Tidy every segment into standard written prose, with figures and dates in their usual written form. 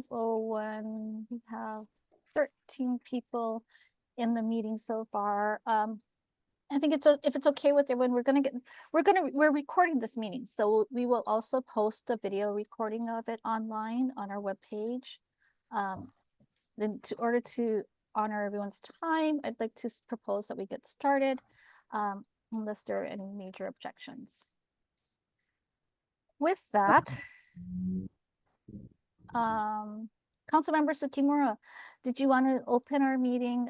5:01. We have 13 people in the meeting so far. I think if it's okay with everyone, we're recording this meeting, so we will also post the video recording of it online on our webpage. Then in order to honor everyone's time, I'd like to propose that we get started, unless there are any major objections. With that, Councilmember Sukimura, did you want to open our meeting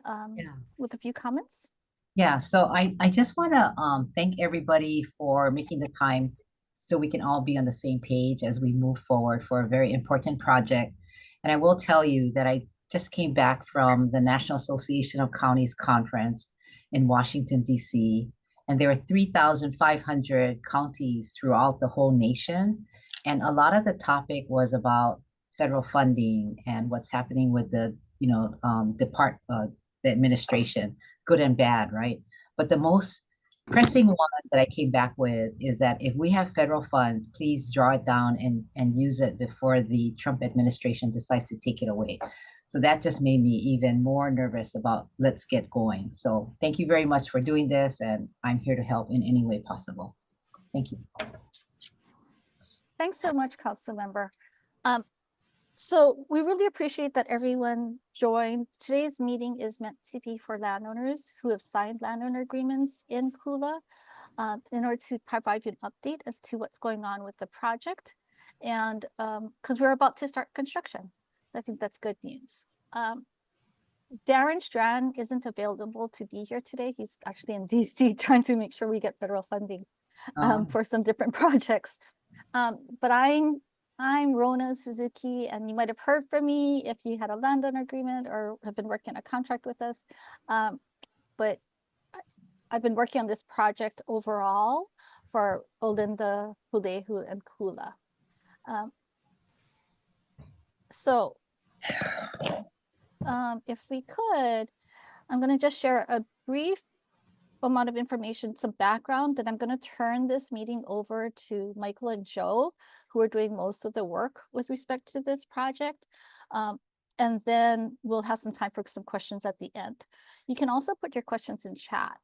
with a few comments? Yeah, so I just want to thank everybody for making the time so we can all be on the same page as we move forward for a very important project. And I will tell you that I just came back from the National Association of Counties Conference in Washington, D.C., and there were 3,500 counties throughout the whole nation. And a lot of the topic was about federal funding and what's happening with the, the administration, good and bad, right? But the most pressing one that I came back with is that if we have federal funds, please draw it down and use it before the Trump administration decides to take it away. So that just made me even more nervous about let's get going. So thank you very much for doing this, and I'm here to help in any way possible. Thank you. Thanks so much, Councilmember. So we really appreciate that everyone joined. Today's meeting is meant to be for landowners who have signed landowner agreements in Kula, in order to provide you an update as to what's going on with the project. And because we're about to start construction, I think that's good news. Darren Strand isn't available to be here today. He's actually in DC trying to make sure we get federal funding for some different projects. But I'm Rona Suzuki, and you might have heard from me if you had a landowner agreement or have been working on a contract with us. But I've been working on this project overall for Olinda, Hulehu, and Kula. So if we could, I'm going to just share a brief amount of information, some background, then I'm going to turn this meeting over to Michael and Joe, who are doing most of the work with respect to this project. And then we'll have some time for some questions at the end. You can also put your questions in chat.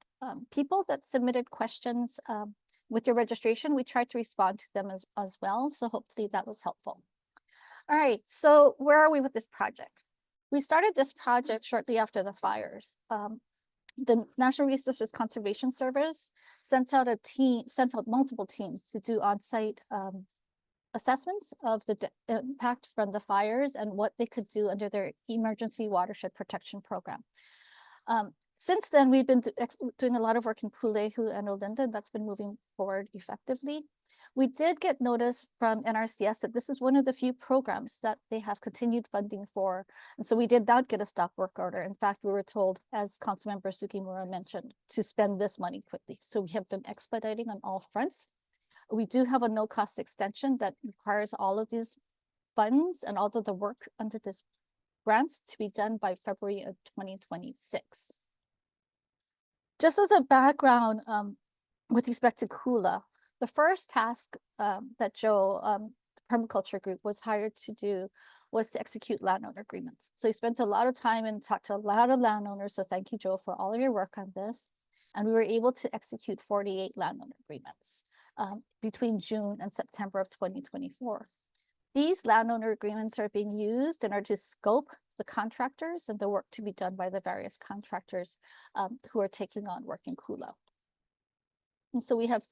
People that submitted questions with your registration, we tried to respond to them as well. So hopefully that was helpful. All right, so where are we with this project? We started this project shortly after the fires. The National Resources Conservation Service sent out multiple teams to do on-site assessments of the impact from the fires and what they could do under their emergency watershed protection program. Since then, we've been doing a lot of work in Hulehu and Olinda, and that's been moving forward effectively. We did get notice from NRCS that this is one of the few programs that they have continued funding for. And so we did not get a stop work order. In fact, we were told, as Councilmember Sukimura mentioned, to spend this money quickly. So we have been expediting on all fronts. We do have a no-cost extension that requires all of these funds and all of the work under this grants to be done by February of 2026. Just as a background with respect to Kula, the first task that Joe, the permaculture group, was hired to do was to execute landowner agreements. So he spent a lot of time and talked to a lot of landowners. So thank you, Joe, for all of your work on this. And we were able to execute 48 landowner agreements between June and September of 2024. These landowner agreements are being used in order to scope the contractors and the work to be done by the various contractors who are taking on work in Kula. And so we have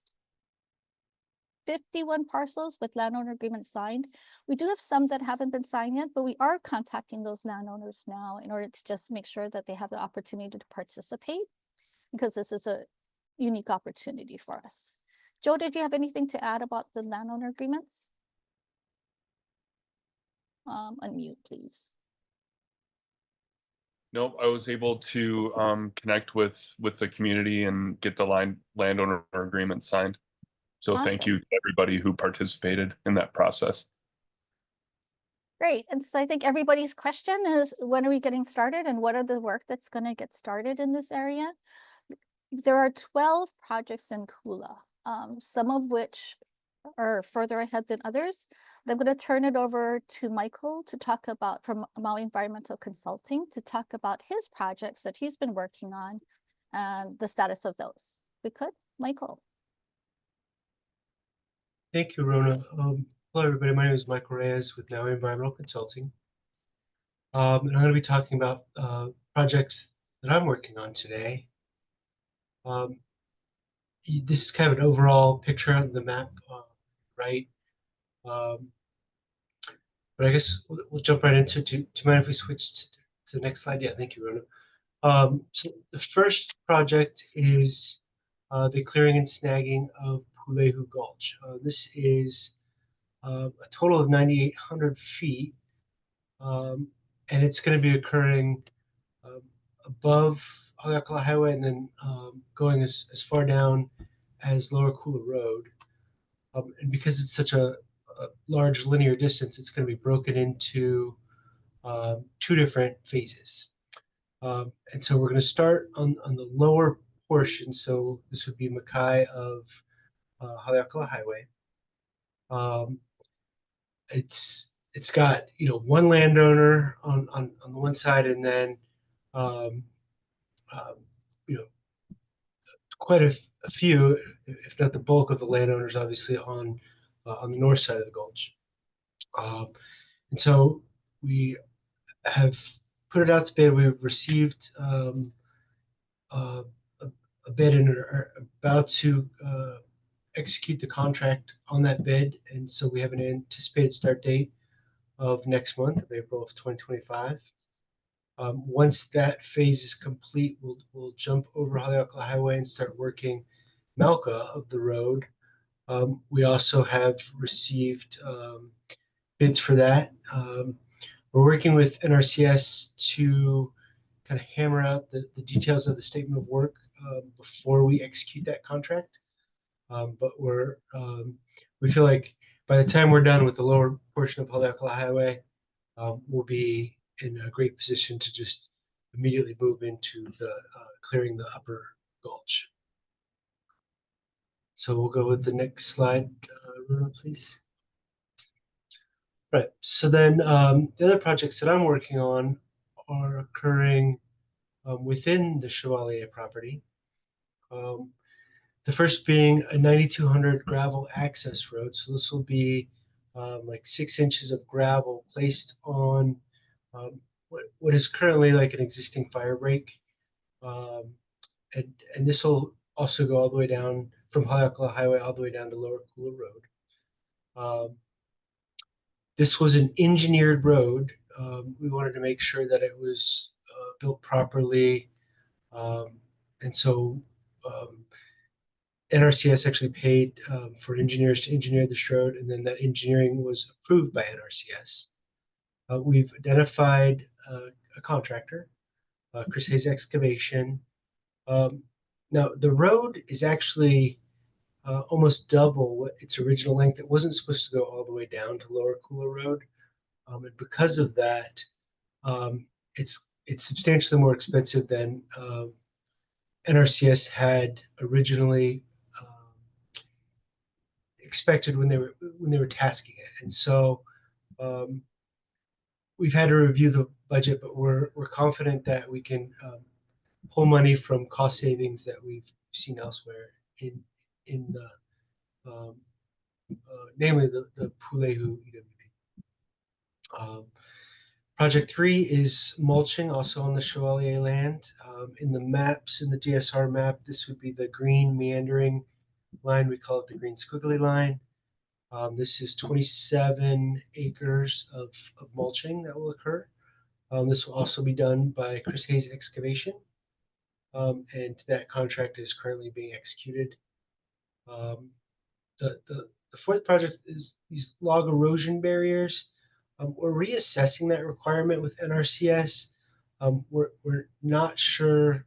51 parcels with landowner agreements signed. We do have some that haven't been signed yet, but we are contacting those landowners now in order to just make sure that they have the opportunity to participate, because this is a unique opportunity for us. Joe, did you have anything to add about the landowner agreements? Unmute, please. Nope, I was able to connect with the community and get the landowner agreement signed. So awesome. Thank you to everybody who participated in that process. Great. And so I think everybody's question is, when are we getting started and what are the work that's going to get started in this area? There are 12 projects in Kula, some of which are further ahead than others. But I'm going to turn it over to Michael to talk about, from Maui Environmental Consulting, to talk about his projects that he's been working on and the status of those. We could, Michael. Thank you, Rona. Hello, everybody. My name is Michael Reyes with Maui Environmental Consulting. And I'm going to be talking about projects that I'm working on today. This is kind of an overall picture on the map, right? But I guess we'll jump right into it. Do you mind if we switch to the next slide? Yeah, thank you, Rona. So the first project is the clearing and snagging of Pulehu Gulch. This is a total of 9,800 feet, and it's going to be occurring above Haleakala Highway and then going as far down as Lower Kula Road. And because it's such a large linear distance, it's going to be broken into 2 different phases. And so we're going to start on the lower portion. So this would be Makai of Haleakala Highway. It's got, you know, one landowner on the one side, and then you know, quite a few, if not the bulk of the landowners, obviously on the north side of the gulch. And so we have put it out to bid. We've received a bid and are about to execute the contract on that bid. And so we have an anticipated start date of next month, of April of 2025. Once that phase is complete, we'll jump over Haleakala Highway and start working Malka of the road. We also have received bids for that. We're working with NRCS to kind of hammer out the details of the statement of work before we execute that contract. But we feel like by the time we're done with the lower portion of Haleakala Highway, we'll be in a great position to just immediately move into the clearing the upper gulch. So we'll go with the next slide, Runa, please. Right. So then the other projects that I'm working on are occurring within the Chevalier property. The first being a 9,200 gravel access road. So this will be like 6 inches of gravel placed on what is currently like an existing fire break. And this will also go all the way down from Haleakala Highway all the way down to Lower Kula Road. This was an engineered road. We wanted to make sure that it was built properly. And so NRCS actually paid for engineers to engineer this road, and then that engineering was approved by NRCS. We've identified a contractor, Chris Hayes Excavation. Now, the road is actually almost double its original length. It wasn't supposed to go all the way down to Lower Kula Road. And because of that, it's substantially more expensive than NRCS had originally expected when they were tasking it. And so we've had to review the budget, but we're confident that we can pull money from cost savings that we've seen elsewhere in the namely the Pulehu EWP. Project 3 is mulching, also on the Chevalier land. In the maps, in the DSR map, this would be the green meandering line. We call it the green squiggly line. This is 27 acres of mulching that will occur. This will also be done by Chris Hayes Excavation, and that contract is currently being executed. The fourth project is these log erosion barriers. We're reassessing that requirement with NRCS. We're not sure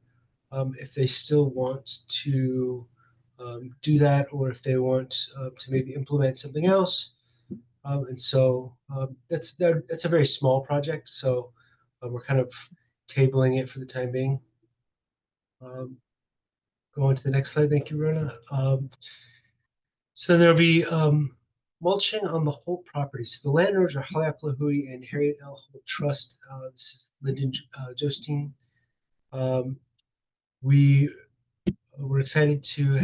if they still want to do that, or if they want to maybe implement something else. And so that's a very small project. So we're kind of tabling it for the time being. Go on to the next slide. Thank you, Rona. So there'll be mulching on the whole property. So the landowners are Haleakalahui and Harriet L. Holt Trust. This is Lyndon Jostine. We're excited to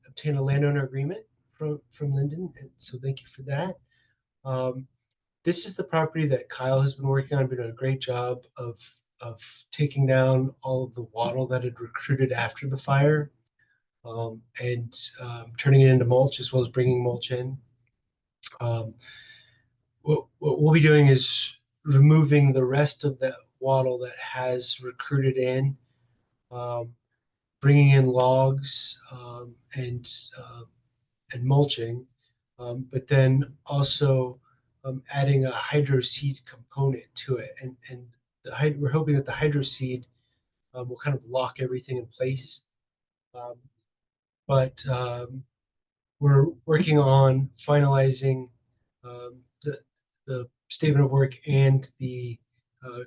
obtain a landowner agreement from Lyndon, and so thank you for that. This is the property that Kyle has been working on, been doing a great job of taking down all of the wattle that had recruited after the fire, and turning it into mulch, as well as bringing mulch in. What we'll be doing is removing the rest of that wattle that has recruited in, bringing in logs, and mulching, but then also adding a hydro seed component to it. And we're hoping that the hydro seed will kind of lock everything in place. But we're working on finalizing the statement of work and the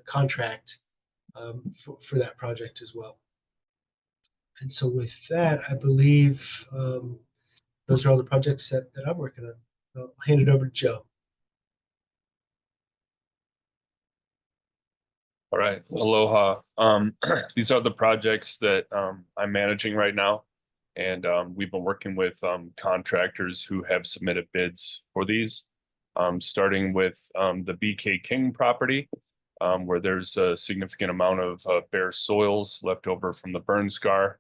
contract for that project as well. And so with that, I believe those are all the projects that I'm working on. I'll hand it over to Joe. All right, aloha. These are the projects that I'm managing right now, and we've been working with contractors who have submitted bids for these, starting with the BK King property, where there's a significant amount of bare soils left over from the burn scar.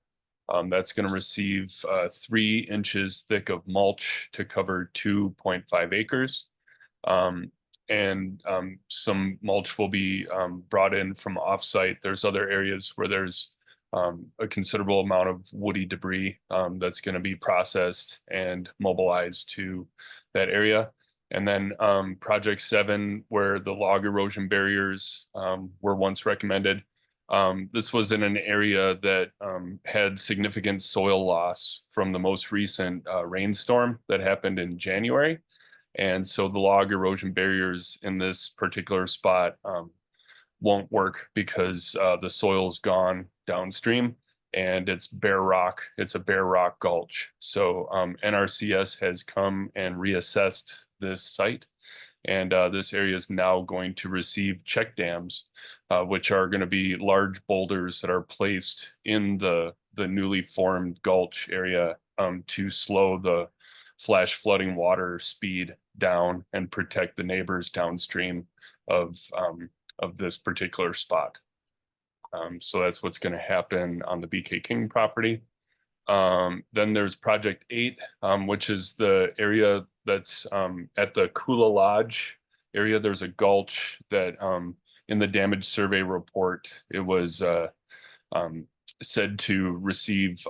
That's going to receive 3 inches thick of mulch to cover 2.5 acres. And some mulch will be brought in from offsite. There's other areas where there's a considerable amount of woody debris that's going to be processed and mobilized to that area. And then Project 7, where the log erosion barriers were once recommended. This was in an area that had significant soil loss from the most recent rainstorm that happened in January. And so the log erosion barriers in this particular spot won't work because the soil's gone downstream and it's bare rock. It's a bare rock gulch. So NRCS has come and reassessed this site. And this area is now going to receive check dams, which are going to be large boulders that are placed in the newly formed gulch area to slow the flash flooding water speed down and protect the neighbors downstream of this particular spot. So that's what's going to happen on the BK King property. Then there's Project 8, which is the area that's at the Kula Lodge area. There's a gulch that in the damage survey report, it was said to receive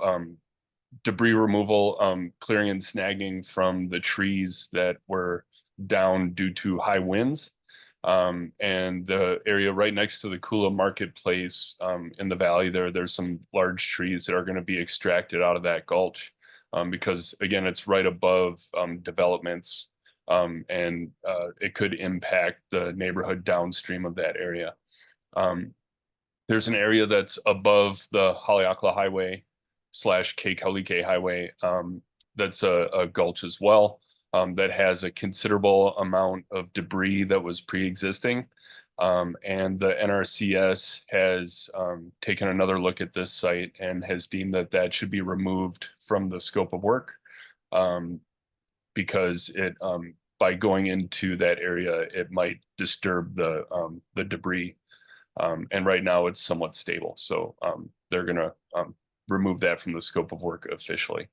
debris removal, clearing and snagging from the trees that were down due to high winds. And the area right next to the Kula Marketplace in the valley there's some large trees that are going to be extracted out of that gulch because, again, it's right above developments and it could impact the neighborhood downstream of that area. There's an area that's above the Haleakala Highway / Keikaulike Highway that's a gulch as well. That has a considerable amount of debris that was pre-existing. And the NRCS has taken another look at this site and has deemed that that should be removed from the scope of work because it, by going into that area, it might disturb the debris. And right now it's somewhat stable. So they're gonna remove that from the scope of work officially.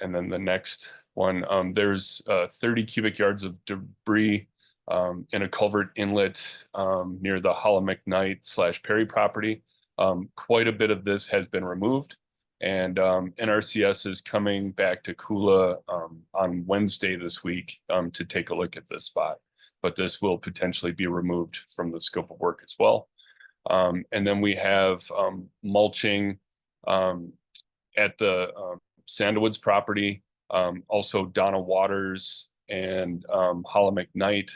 And then the next one, there's 30 cubic yards of debris in a culvert inlet near the Hollow McKnight / Perry property. Quite a bit of this has been removed, and NRCS is coming back to Kula on Wednesday this week to take a look at this spot. But this will potentially be removed from the scope of work as well. And then we have mulching at the Sandwoods property, also Donna Waters and Hollow McKnight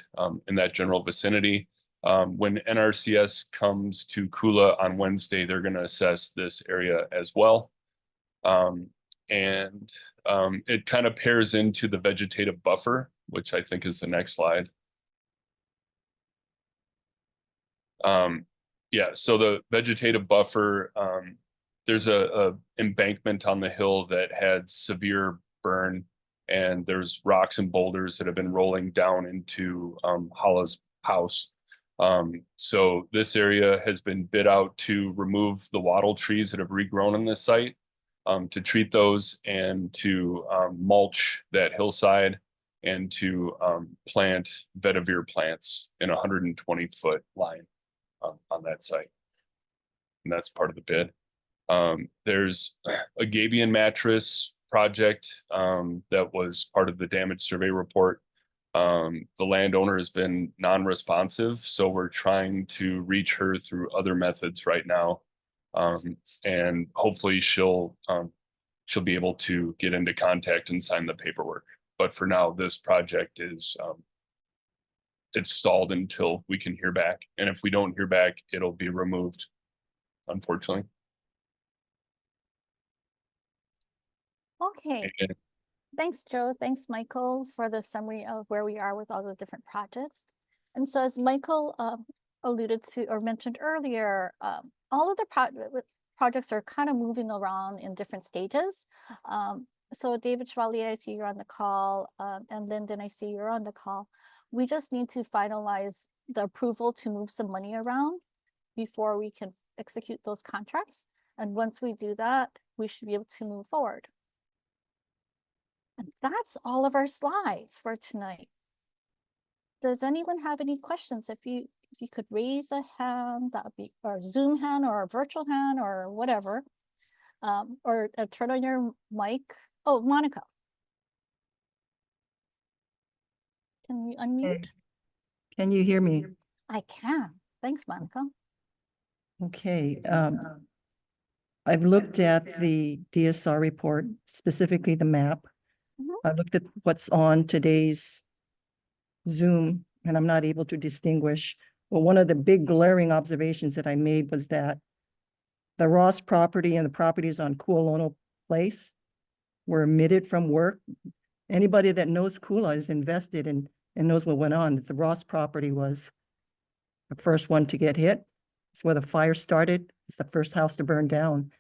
in that general vicinity. When NRCS comes to Kula on Wednesday, they're going to assess this area as well. And it kind of pairs into the vegetative buffer, which I think is the next slide. Yeah, so the vegetative buffer, there's a embankment on the hill that had severe burn, and there's rocks and boulders that have been rolling down into Hala's house. So this area has been bid out to remove the wattle trees that have regrown on this site, to treat those and to mulch that hillside and to plant vetiver plants in a 120-foot line on that site. And that's part of the bid. There's a Gabion mattress project that was part of the damage survey report. The landowner has been non-responsive, so we're trying to reach her through other methods right now. And hopefully she'll be able to get into contact and sign the paperwork. But for now, this project is it's stalled until we can hear back. And if we don't hear back, it'll be removed, unfortunately. Okay, And thanks, Joe. Thanks, Michael, for the summary of where we are with all the different projects. And so as Michael alluded to or mentioned earlier, all of the projects are kind of moving around in different stages. So David Chevalier, I see you're on the call, and Lyndon, I see you're on the call. We just need to finalize the approval to move some money around before we can execute those contracts. And once we do that, we should be able to move forward. And that's all of our slides for tonight. Does anyone have any questions? If you could raise a hand, that would be, or a Zoom hand or a virtual hand or whatever, or turn on your mic. Oh, Monica. Can you unmute? Hey, can you hear me? I can. Thanks, Monica. Okay. I've looked at the DSR report, specifically the map. Mhm. I looked at what's on today's Zoom, and I'm not able to distinguish. But one of the big glaring observations that I made was that the Ross property and the properties on Kualono Place were omitted from work. Anybody that knows Kula is invested in and knows what went on. The Ross property was the first one to get hit. It's where the fire started. It's the first house to burn down.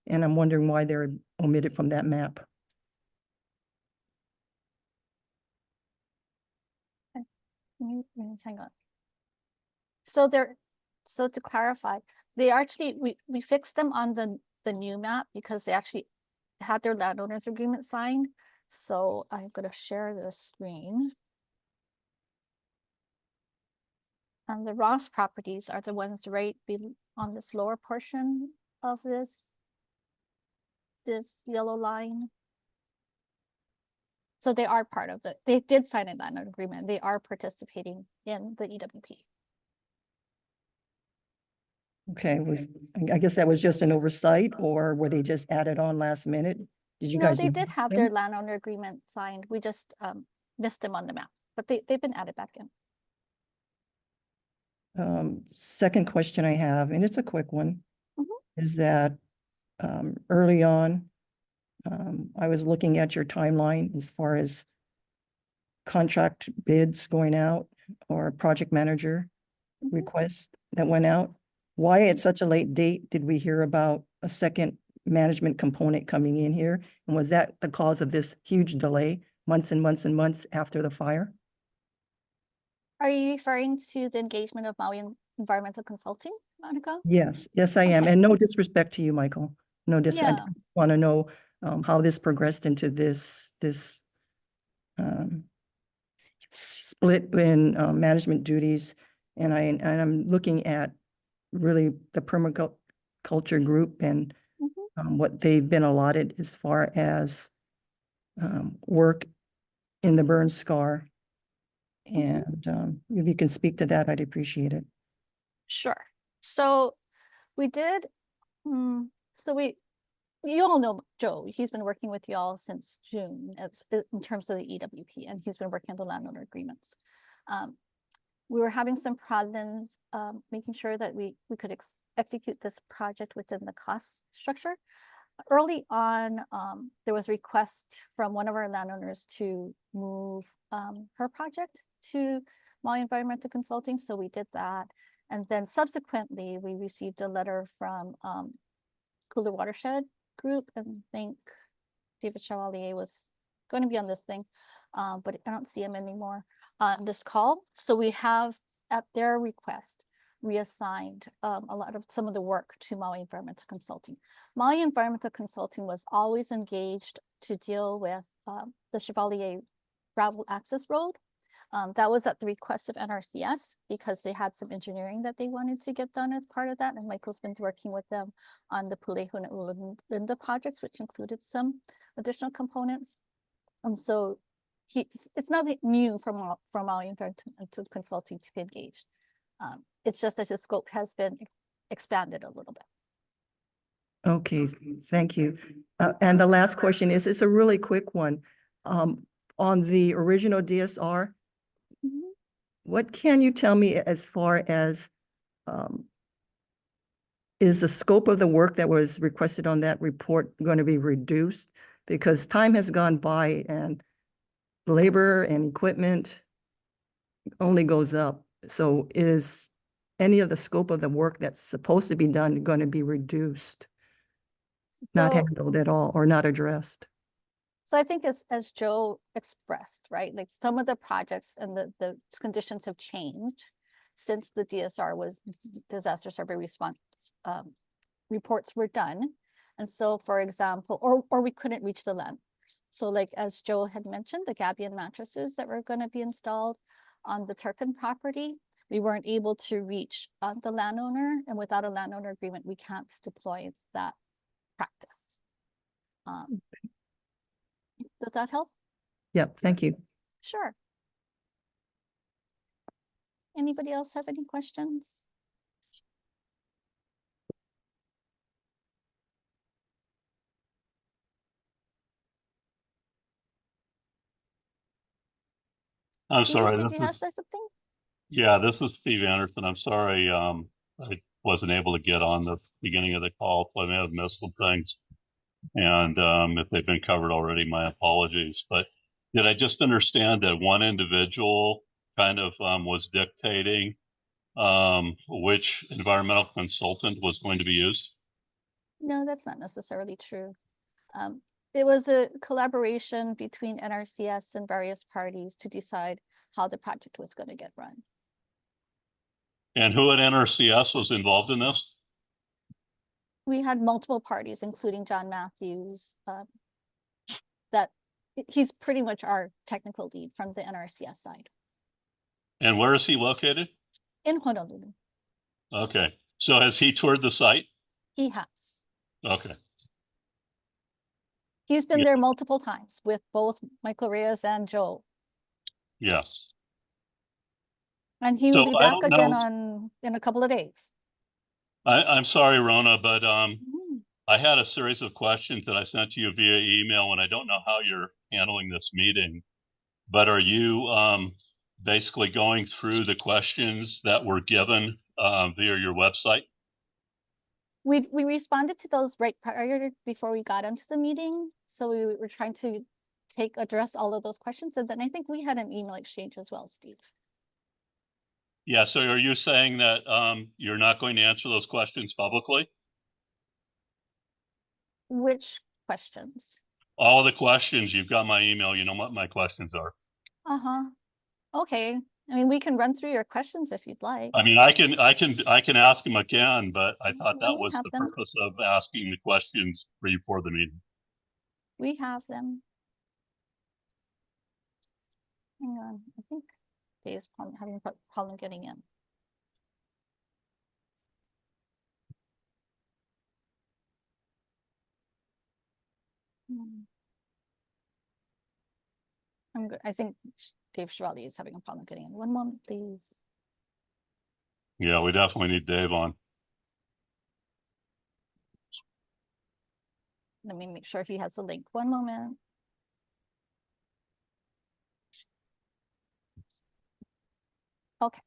And I'm wondering why they're omitted from that map. Hang on. So to clarify, they actually, we fixed them on the new map because they actually had their landowners agreement signed. So I'm gonna share the screen. And the Ross properties are the ones right on this lower portion of this yellow line. So they are part of they did sign a landowner agreement. They are participating in the EWP. Okay, I guess that was just an oversight, or were they just added on last minute? Did you No, guys? they did have them? their landowner agreement signed. We just missed them on the map, but they've been added back in. Second question I have, and it's a quick one, Mhm. is that early on, I was looking at your timeline as far as contract bids going out or project manager Mhm. requests that went out. Why at such a late date did we hear about a second management component coming in here? And was that the cause of this huge delay, months and months and months after the fire? Are you referring to the engagement of Maui Environmental Consulting, Monica? Yes, yes, I am. Okay. And no disrespect to you, Michael. No disrespect. Yeah. I just want to know how this progressed into this split in management duties. And I'm looking at really the permaculture group and Mhm. what they've been allotted as far as work in the burn scar. And if you can speak to that, I'd appreciate it. Sure. So we did, you all know Joe, he's been working with y'all since June in terms of the EWP, and he's been working on the landowner agreements. We were having some problems making sure that we could execute this project within the cost structure. early on, there was a request from one of our landowners to move her project to Maui Environmental Consulting, so we did that. And then subsequently, we received a letter from Kula Watershed Group, and I think David Chevalier was going to be on this thing, but I don't see him anymore on this call. So we have, at their request, reassigned some of the work to Maui Environmental Consulting. Maui Environmental Consulting was always engaged to deal with the Chevalier gravel access road. That was at the request of NRCS because they had some engineering that they wanted to get done as part of that. And Michael's been working with them on the Pulehuna Linda projects, which included some additional components. And so it's nothing new from Maui Environmental Consulting to be engaged. It's just that the scope has been expanded a little bit. Okay, thank you. And the last question is, it's a really quick one. On the original DSR, what can you tell me as far as is the scope of the work that was requested on that report going to be reduced? Because time has gone by and labor and equipment only goes up. So is any of the scope of the work that's supposed to be done going to be reduced, not handled at all, or not addressed? So I think as Joe expressed, right, like some of the projects and the conditions have changed since the DSR was disaster survey response reports were done. And so, for example, or we couldn't reach the landowners. So like as Joe had mentioned, the Gabion mattresses that were going to be installed on the Turpin property, we weren't able to reach the landowner, and without a landowner agreement, we can't deploy that practice. Does that help? Yep, thank you. Sure. Anybody else have any questions? I'm Steve, sorry. did you have something? Yeah, this is Steve Anderson. I'm sorry. I wasn't able to get on the beginning of the call, so I may have missed some things. And if they've been covered already, my apologies. But did I just understand that one individual kind of was dictating which environmental consultant was going to be used? No, that's not necessarily true. It was a collaboration between NRCS and various parties to decide how the project was going to get run. And who at NRCS was involved in this? We had multiple parties, including John Matthews, that he's pretty much our technical lead from the NRCS side. And where is he located? In Honolulu. Okay. So has he toured the site? He has. Okay. He's been Yeah. there multiple times with both Michael Reyes and Joe. Yeah. And he will be I back don't again know. in a couple of days. I'm sorry, Rona, but I had a series of questions that I sent to you via email, and I don't know how you're handling this meeting. But are you basically going through the questions that were given via your website? We responded to those right prior before we got into the meeting. So we were trying to address all of those questions. And then I think we had an email exchange as well, Steve. Yeah, so are you saying that you're not going to answer those questions publicly? Which questions? All the questions, you've got my email, you know what my questions are. Uh-huh. Okay. I mean, we can run through your questions if you'd like. I mean, I can ask them again, but I thought that We was have the them. purpose of asking the questions before the meeting. We have them. Hang on. I think Dave's having a problem getting in. I'm good. I think Dave Chevalier is having a problem getting in. One moment, please. Yeah, we definitely need Dave on. Let me make sure he has the link. One moment. Okay.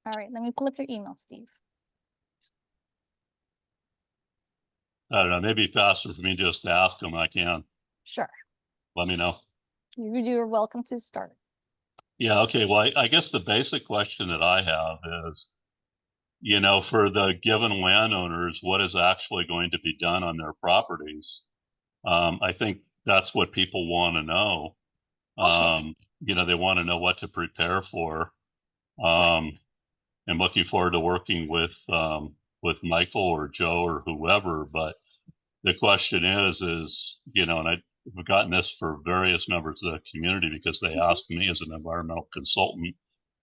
All right, let me pull up your email, Steve. I don't know, maybe faster for me just to ask them. I can. Sure, Let me know. you're welcome to start. Yeah, okay. Well, I guess the basic question that I have is, you know, for the given landowners, what is actually going to be done on their properties? I think that's what people want to know. Okay. You know, they want to know what to prepare for. And looking forward to working with Michael or Joe or whoever. But the question is, you know, and I've gotten this for various members of the community because they ask me as an environmental consultant,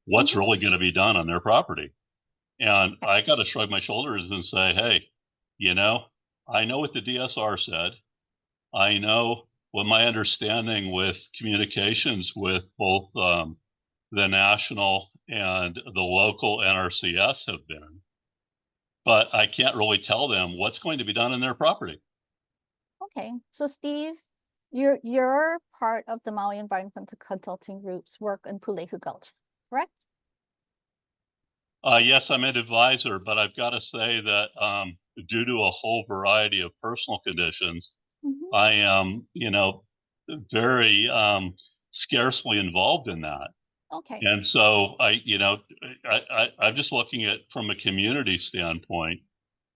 what's really going to be done on their property? And I got to shrug my shoulders and say, hey, you know, I know what the DSR said. I know what my understanding with communications with both the national and the local NRCS have been, but I can't really tell them what's going to be done in their property. Okay, so Steve, you're part of the Maui Environmental Consulting Group's work in Pulehu Gulch, correct? Yes, I'm an advisor, but I've got to say that due to a whole variety of personal conditions, I am, you know, very scarcely involved in that. Okay. And so you know, I'm just looking at from a community standpoint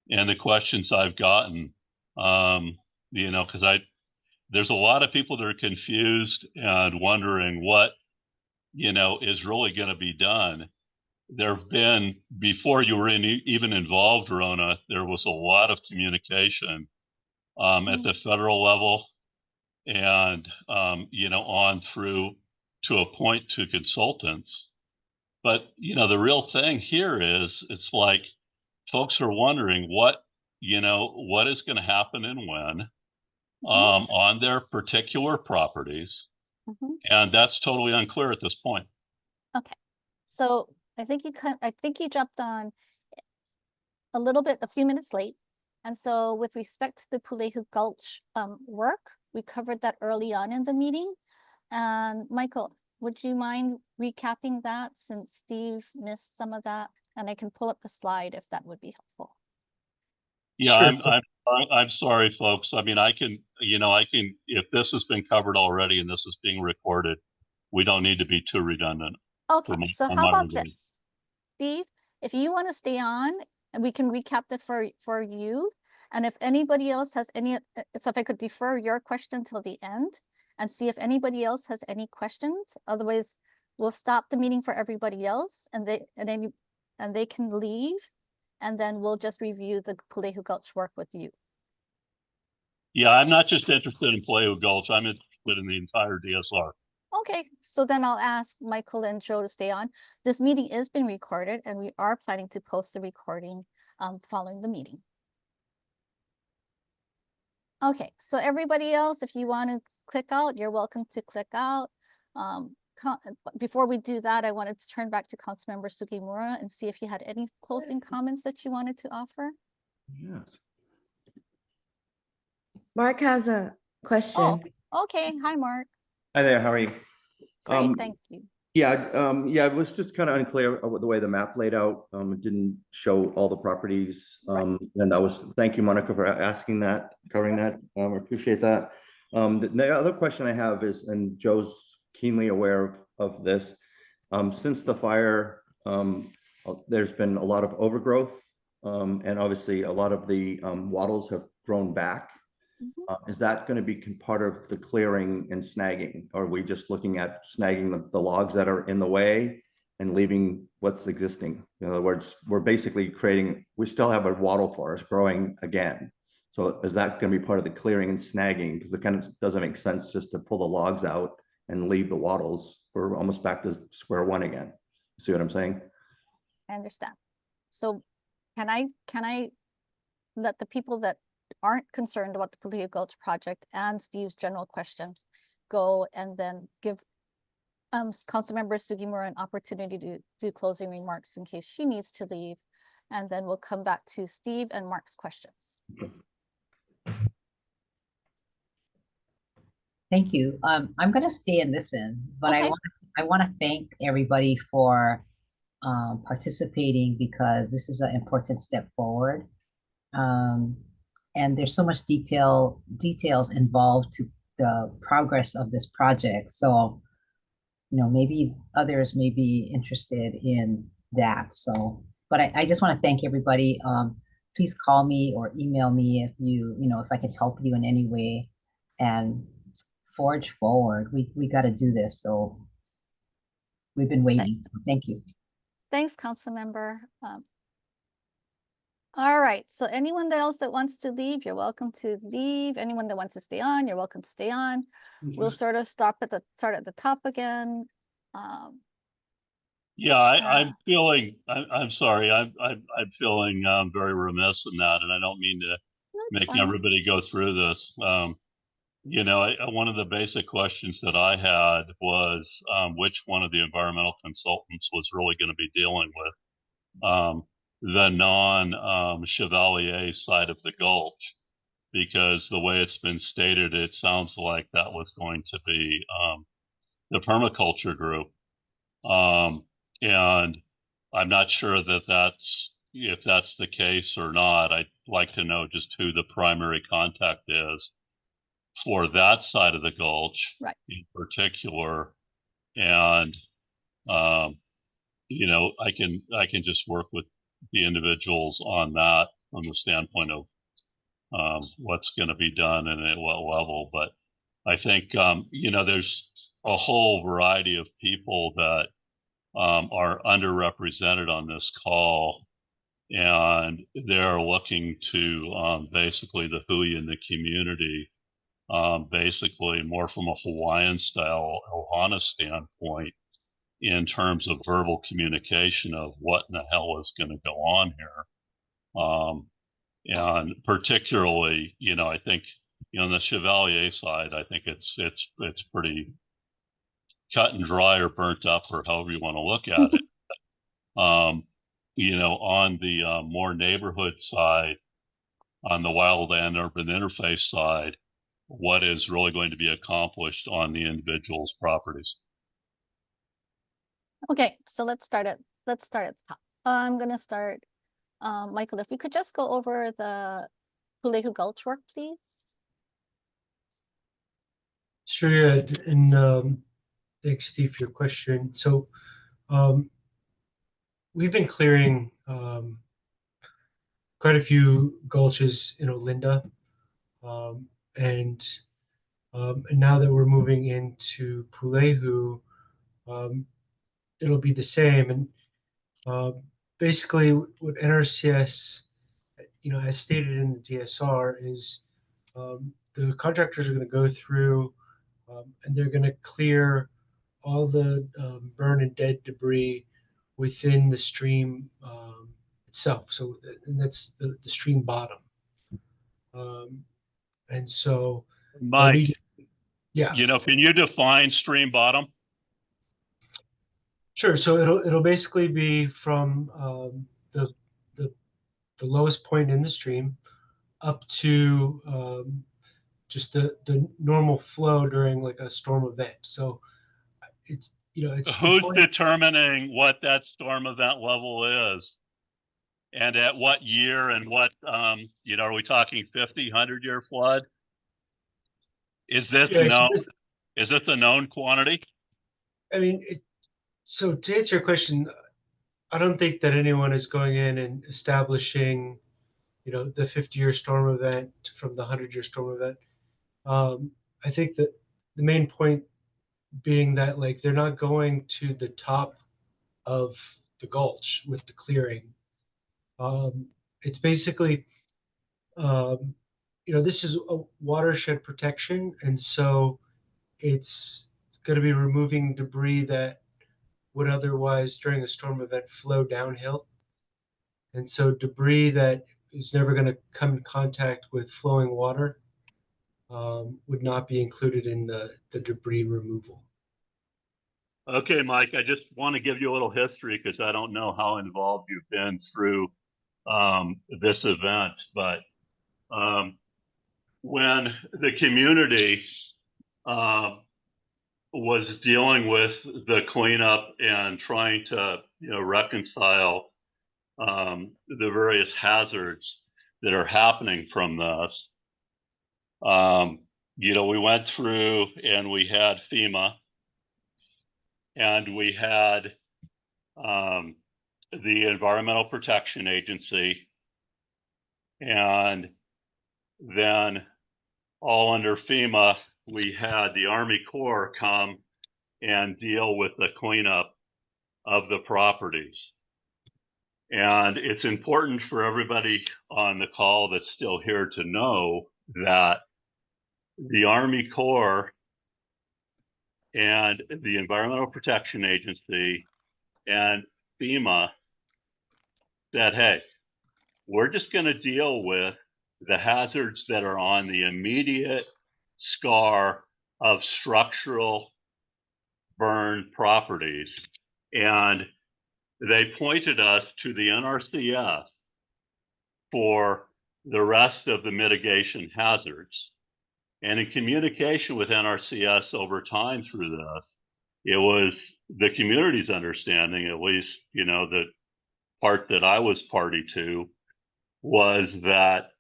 and the questions I've gotten, you know, because there's a lot of people that are confused and wondering what, you know, is really going to be done. There have been, before you were even involved, Rona, there was a lot of communication at the federal level and, you know, on through to a point to consultants. But, you know, the real thing here is it's like folks are wondering what, you know, what is going to happen and when on their particular properties. And that's totally unclear at this point. Okay. So I think you jumped on a few minutes late. And so with respect to the Pulehu Gulch work, we covered that early on in the meeting. And Michael, would you mind recapping that since Steve missed some of that? And I can pull up the slide if that would be helpful. Yeah, Sure. I'm sorry, folks. I mean, I can, you know, if this has been covered already and this is being recorded, we don't need to be too redundant. Okay, so how about this? Steve, if you want to stay on, and we can recap that for you. And if anybody else has any, so if I could defer your question till the end and see if anybody else has any questions. Otherwise, we'll stop the meeting for everybody else and they can leave. And then we'll just review the Pulehu Gulch work with you. Yeah, I'm not just interested in Pulehu Gulch. I'm interested in the entire DSR. Okay, so then I'll ask Michael and Joe to stay on. This meeting is being recorded and we are planning to post the recording following the meeting. Okay, so everybody else, if you want to click out, you're welcome to click out. Before we do that, I wanted to turn back to Councilmember Sugimura and see if you had any closing comments that you wanted to offer. Yes. Mark has a question. Oh, okay. Hi, Mark. Hi there, how are you? Great, thank you. Yeah, yeah, it was just kind of unclear with the way the map laid out. It didn't show all the properties. And thank you, Monica, for asking that, covering that. I appreciate that. The other question I have is, and Joe's keenly aware of this, since the fire, there's been a lot of overgrowth, and obviously a lot of the wattles have grown back. Is that going to be part of the clearing and snagging? Or are we just looking at snagging the logs that are in the way and leaving what's existing? In other words, we're basically we still have a wattle forest growing again. So is that going to be part of the clearing and snagging? Because it kind of doesn't make sense just to pull the logs out and leave the wattles. We're almost back to square one again. See what I'm saying? I understand. So can I let the people that aren't concerned about the Pulehu Gulch project and Steve's general question go and then give Councilmember Sugimura an opportunity to do closing remarks in case she needs to leave, and then we'll come back to Steve and Mark's questions. Thank you. I'm going to stay and listen, but okay. I want to thank everybody for participating because this is an important step forward. and there's so much details involved to the progress of this project. So, maybe others may be interested in that. So, but I just want to thank everybody. Please call me or email me if if I can help you in any way, and forge forward. We got to do this. So we've been waiting. So thank you. Thanks, council member. All right, so anyone else that wants to leave, you're welcome to leave. Anyone that wants to stay on, you're welcome to stay on. We'll sort of start at the top again. Yeah, I'm feeling. I'm sorry. I'm feeling very remiss in that, and I don't mean to make everybody go through this. One of the basic questions that I had was which one of the environmental consultants was really going to be dealing with the non-Chevalier side of the Gulch, because the way it's been stated, it sounds like that was going to be the permaculture group. And I'm not sure that if that's the case or not. I'd like to know just who the primary contact is for that side of the Gulch, right, in particular. And, I can just work with the individuals on that from the standpoint of what's going to be done and at what level. But I think, there's a whole variety of people that are underrepresented on this call, and they're looking to basically the hui in the community, basically more from a Hawaiian style ohana standpoint in terms of verbal communication of what in the hell is going to go on here. And particularly, I think, on the Chevalier side, I think it's pretty cut and dry or burnt up, or however you want to look at it. On the more neighborhood side, on the wildland urban interface side, what is really going to be accomplished on the individual's properties? Okay, so let's start at the top. I'm gonna start, Michael, if we could just go over the Kulehu Gulch work, please. Sure, yeah, and thanks, Steve, for your question. So we've been clearing quite a few gulches in Olinda, and now that we're moving into Pulehu, it'll be the same. And basically, what NRCS, as stated in the DSR, is the contractors are going to go through and they're going to clear all the burn and dead debris within the stream itself. So, and that's the stream bottom. And so, Mike, yeah, can you define stream bottom? Sure. So it'll basically be from the lowest point in the stream up to just the normal flow during like a storm event. So it's who's determining what that storm event level is, and at what year, and what are we talking 50, 100-year flood? Is this known? Is this a known quantity? I mean, so to answer your question, I don't think that anyone is going in and establishing, the 50-year storm event from the 100-year storm event. I think that the main point being that like they're not going to the top of the gulch with the clearing. It's basically, this is a watershed protection, and so it's going to be removing debris that would otherwise during a storm event flow downhill. And so debris that is never going to come in contact with flowing water would not be included in the debris removal. Okay, Mike, I just want to give you a little history because I don't know how involved you've been through this event, but when the community was dealing with the cleanup and trying to reconcile the various hazards, that are happening from this. We went through and we had FEMA, and we had the Environmental Protection Agency, and then all under FEMA, we had the Army Corps come and deal with the cleanup of the properties. And it's important for everybody on the call that's still here to know that the Army Corps and the Environmental Protection Agency and FEMA said, hey, we're just going to deal with the hazards that are on the immediate scar of structural burn properties. And they pointed us to the NRCS for the rest of the mitigation hazards. And in communication with NRCS over time through this, it was the community's understanding, at least, the part that I was party to, was that,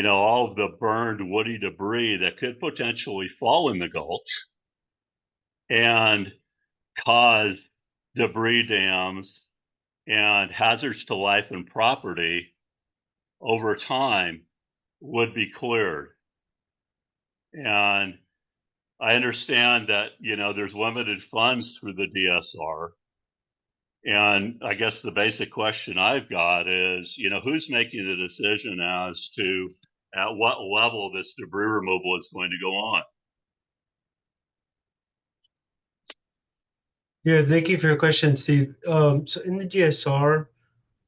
all of the burned woody debris that could potentially fall in the gulch and cause debris dams and hazards to life and property over time would be cleared. And I understand that, there's limited funds through the DSR. And I guess the basic question I've got is, who's making the decision as to at what level this debris removal is going to go on? Yeah, thank you for your question, Steve. So in the DSR,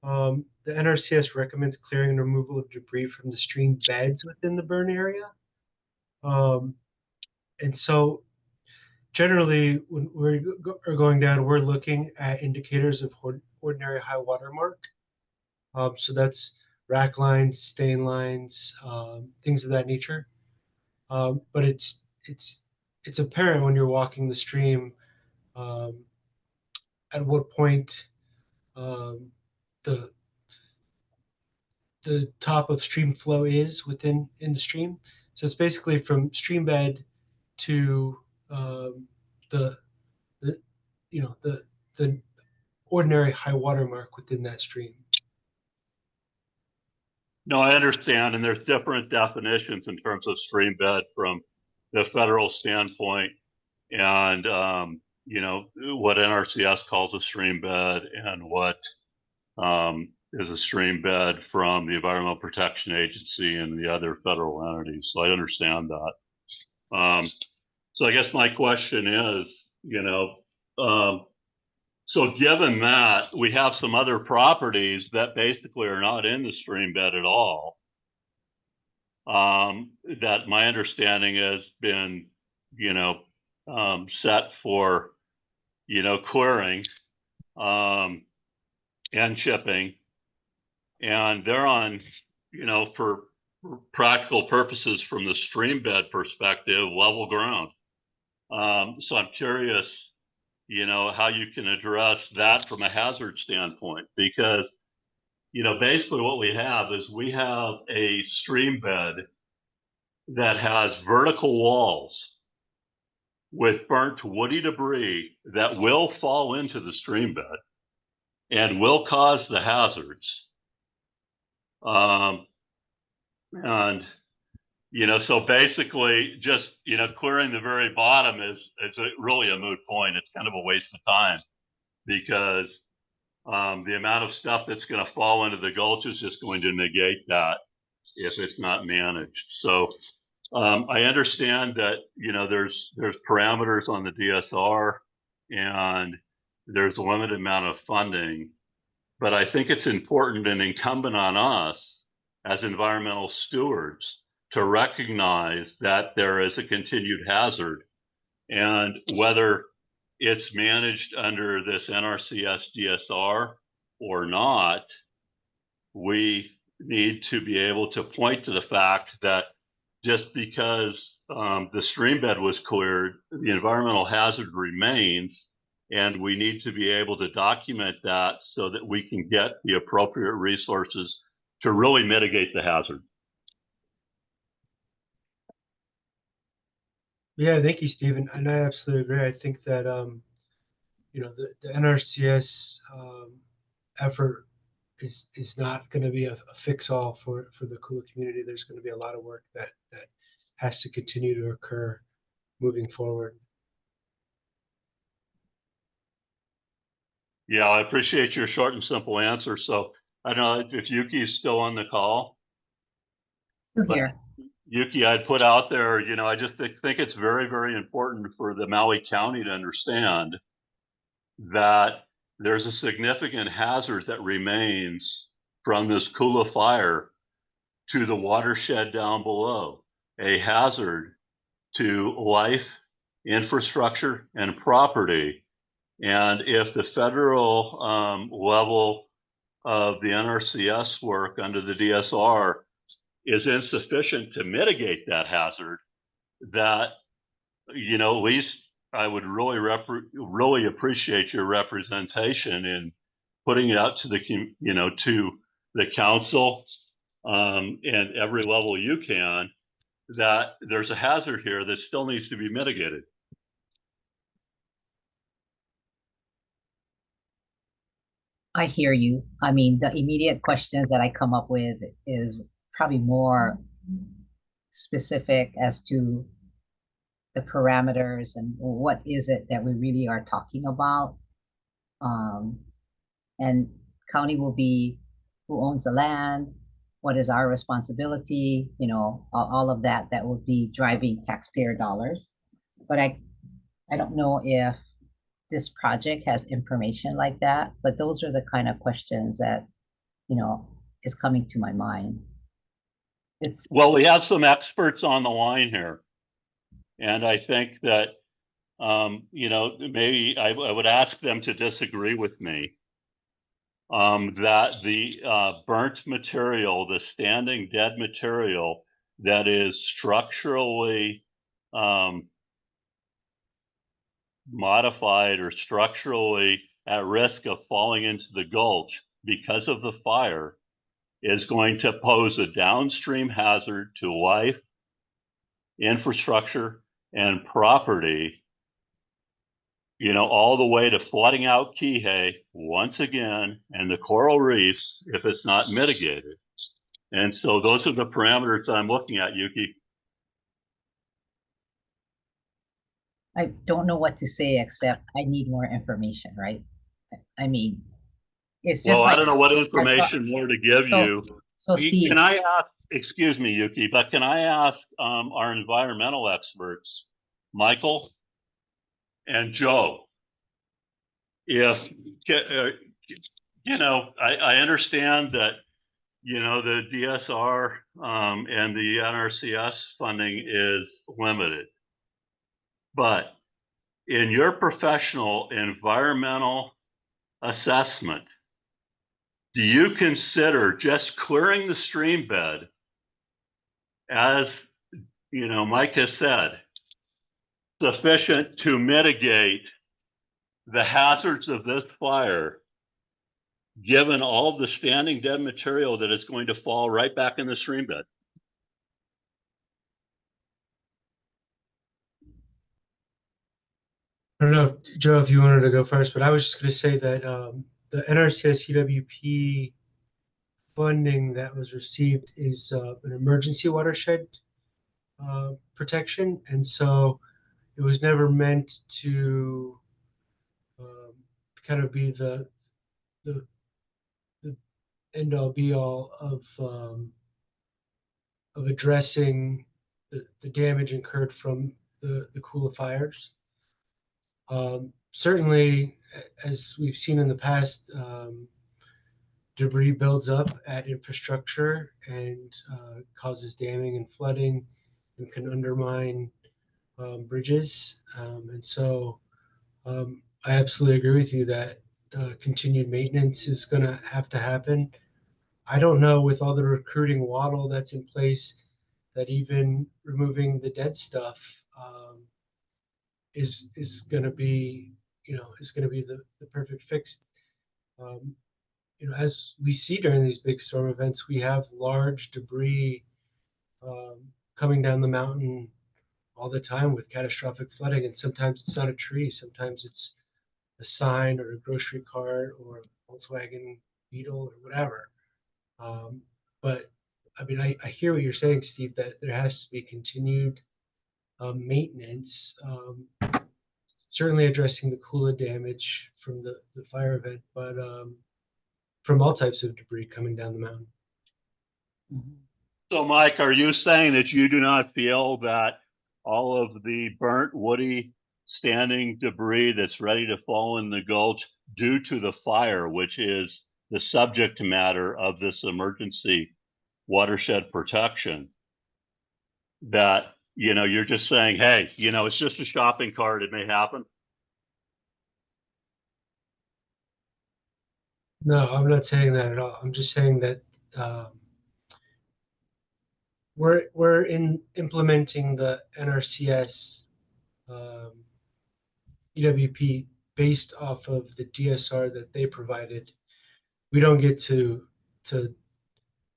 the NRCS recommends clearing and removal of debris from the stream beds within the burn area. And so generally, when we are going down, we're looking at indicators of ordinary high water mark. So that's rack lines, stain lines, things of that nature. But it's apparent when you're walking the stream at what point the top of stream flow is in the stream. So it's basically from stream bed to the ordinary high water mark within that stream. No, I understand, and there's different definitions in terms of stream bed from the federal standpoint, and what NRCS calls a stream bed, and what is a stream bed from the Environmental Protection Agency and the other federal entities. So I understand that. So I guess my question is, so given that we have some other properties that basically are not in the stream bed at all, that my understanding has been, set for, clearing and chipping, and they're on, for practical purposes from the stream bed perspective, level ground. So I'm curious, how you can address that from a hazard standpoint, because, basically what we have is we have a stream bed that has vertical walls with burnt woody debris that will fall into the stream bed and will cause the hazards. So basically just, clearing the very bottom is really a moot point. It's kind of a waste of time, because the amount of stuff that's going to fall into the gulch is just going to negate that if it's not managed. So I understand that, there's parameters on the DSR and there's a limited amount of funding, but I think it's important and incumbent on us as environmental stewards to recognize that there is a continued hazard, and whether it's managed under this NRCS DSR or not, we need to be able to point to the fact that just because the stream bed was cleared, the environmental hazard remains, and we need to be able to document that so that we can get the appropriate resources to really mitigate the hazard. Yeah, thank you, Stephen. And I absolutely agree. I think that the NRCS effort is not going to be a fix-all for the Kula community. There's going to be a lot of work that has to continue to occur moving forward. Yeah, I appreciate your short and simple answer. So I don't know if Yuki is still on the call. Still But here. Yuki, I'd put out there, I just think it's very, very important for the Maui County to understand that there's a significant hazard that remains from this Kula fire to the watershed down below, a hazard to life, infrastructure, and property. And if the federal level of the NRCS work under the DSR is insufficient to mitigate that hazard, that, at least I would really appreciate your representation in putting it out to to the council and every level you can, that there's a hazard here that still needs to be mitigated. I hear you. I mean, the immediate questions that I come up with is probably more specific as to the parameters and what is it that we really are talking about. And county will be who owns the land, what is our responsibility, all of that will be driving taxpayer dollars. But I don't know if this project has information like that, but those are the kind of questions that, is coming to my mind. Well, we have some experts on the line here. And I think that, maybe I would ask them to disagree with me. That the burnt material, the standing dead material that is structurally modified or structurally at risk of falling into the gulch because of the fire is going to pose a downstream hazard to life, infrastructure, and property, all the way to flooding out Kihei once again and the coral reefs if it's not mitigated. And so those are the parameters I'm looking at, Yuki. I don't know what to say except I need more information, right? I mean, it's just I don't know what information more to give you. So Steve, can I ask, excuse me, Yuki, but can I ask our environmental experts, Michael and Joe, if, I understand that, the DSR and the NRCS funding is limited, but in your professional environmental assessment, do you consider just clearing the stream bed, as Mike has said, sufficient to mitigate the hazards of this fire, given all the standing dead material that is going to fall right back in the stream bed? I don't know, Joe, if you wanted to go first, but I was just going to say that the NRCS EWP funding that was received is an emergency watershed protection, and so it was never meant to kind of be the end all be all of addressing the damage incurred from the Kula fires. Certainly, as we've seen in the past, debris builds up at infrastructure and causes damming and flooding and can undermine bridges. And so I absolutely agree with you that continued maintenance is going to have to happen. I don't know, with all the recruiting waddle that's in place, that even removing the dead stuff is going to be, the perfect fix. as we see during these big storm events, we have large debris coming down the mountain all the time with catastrophic flooding. And sometimes it's not a tree, sometimes it's a sign or a grocery cart or a Volkswagen Beetle or whatever. But I mean, I hear what you're saying, Steve, that there has to be continued maintenance, certainly addressing the Kula damage from the fire event, but from all types of debris coming down the mountain. So, Mike, are you saying that you do not feel that all of the burnt, woody, standing debris that's ready to fall in the gulch due to the fire, which is the subject matter of this emergency watershed protection, that, you're just saying, hey, it's just a shopping cart, it may happen? No, I'm not saying that at all. I'm just saying that we're implementing the NRCS EWP based off of the DSR that they provided. We don't get to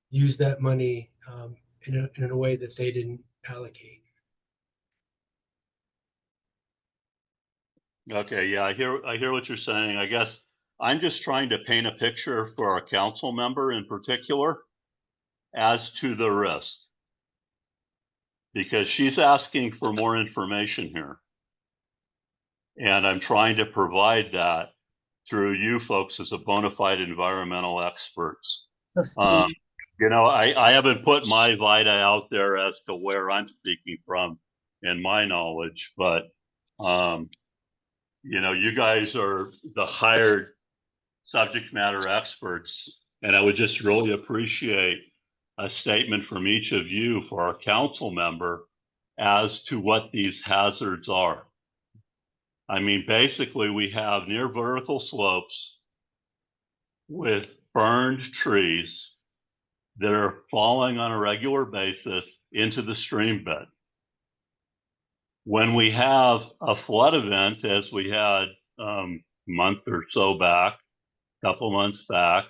use that money in a way that they didn't allocate. Okay, yeah, I hear what you're saying. I guess I'm just trying to paint a picture for our council member in particular as to the risk, because she's asking for more information here. And I'm trying to provide that through you folks as a bona fide environmental experts. So Steve, I haven't put my Vita out there as to where I'm speaking from in my knowledge, but you guys are the hired subject matter experts, and I would just really appreciate a statement from each of you for our council member as to what these hazards are. I mean, basically, we have near vertical slopes with burned trees that are falling on a regular basis into the stream bed. When we have a flood event, as we had a month or so back, couple months back,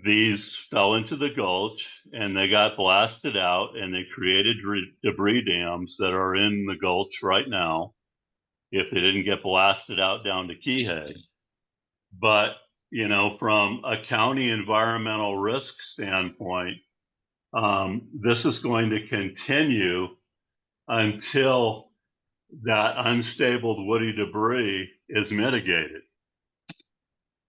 these fell into the gulch and they got blasted out, and they created debris dams that are in the gulch right now if they didn't get blasted out down to Kihei. But, from a county environmental risk standpoint, this is going to continue until that unstable woody debris is mitigated.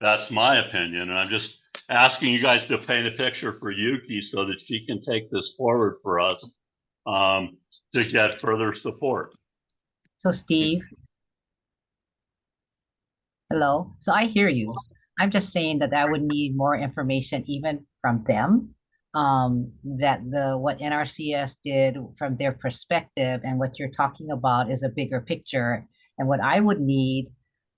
That's my opinion, and I'm just asking you guys to paint a picture for Yuki so that she can take this forward for us to get further support. so Steve, hello. So I hear you. I'm just saying that I would need more information even from them, that what NRCS did from their perspective and what you're talking about is a bigger picture. And what I would need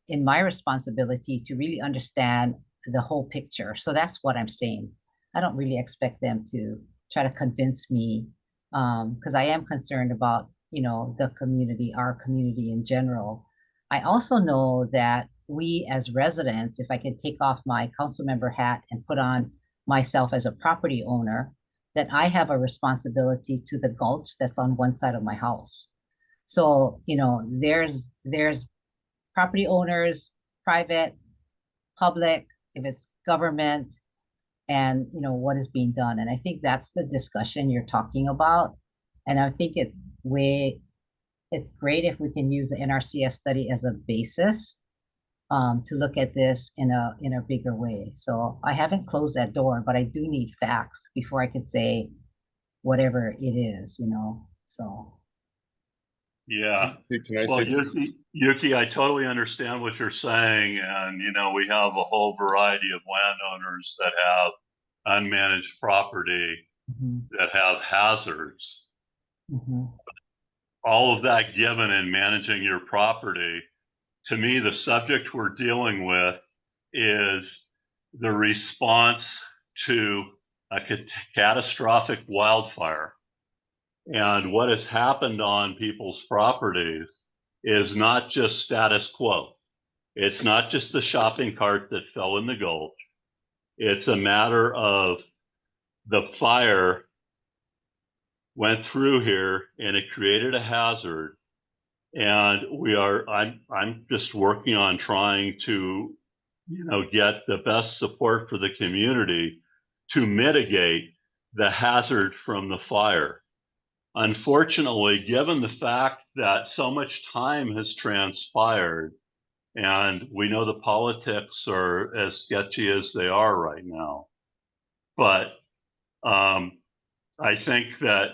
in my responsibility to really understand the whole picture. So that's what I'm saying. I don't really expect them to try to convince me, because I am concerned about, the community, our community in general. I also know that we as residents, if I can take off my council member hat and put on myself as a property owner, that I have a responsibility to the gulch that's on one side of my house. So, there's property owners, private, public, if it's government, and what is being done. And I think that's the discussion you're talking about. And I think it's great if we can use the NRCS study as a basis to look at this in a bigger way. So I haven't closed that door, but I do need facts before I could say whatever it is, so. Yeah. Can I Well, say something? Yuki, I totally understand what you're saying. And, we have a whole variety of landowners that have unmanaged property that have hazards. All of that given in managing your property, to me, the subject we're dealing with is the response to a catastrophic wildfire. And what has happened on people's properties is not just status quo. It's not just the shopping cart that fell in the gulch. It's a matter of the fire went through here and it created a hazard. And I'm just working on trying to, get the best support for the community to mitigate the hazard from the fire. Unfortunately, given the fact that so much time has transpired, and we know the politics are as sketchy as they are right now, but I think that,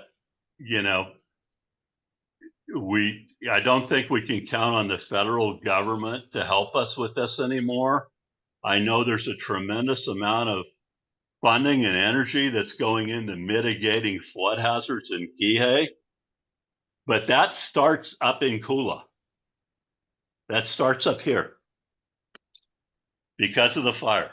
I don't think we can count on the federal government to help us with this anymore. I know there's a tremendous amount of funding and energy that's going into mitigating flood hazards in Kihei, but that starts up in Kula. That starts up here because of the fire.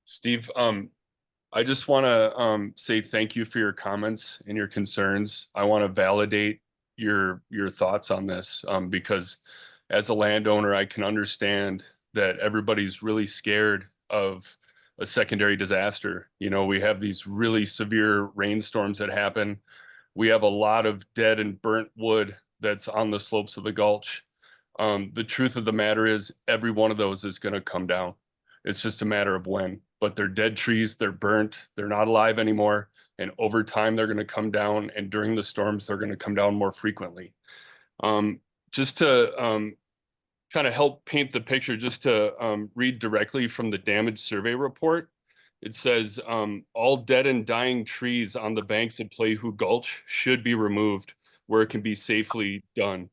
Steve, I just want to say thank you for your comments and your concerns. I want to validate your thoughts on this because as a landowner, I can understand that everybody's really scared of a secondary disaster. We have these really severe rainstorms that happen. We have a lot of dead and burnt wood that's on the slopes of the gulch. The truth of the matter is every one of those is going to come down. It's just a matter of when. But they're dead trees, they're burnt, they're not alive anymore. And over time, they're going to come down. And during the storms, they're going to come down more frequently. Just to kind of help paint the picture, just to read directly from the damage survey report, it says all dead and dying trees on the banks of Pleihu Gulch should be removed where it can be safely done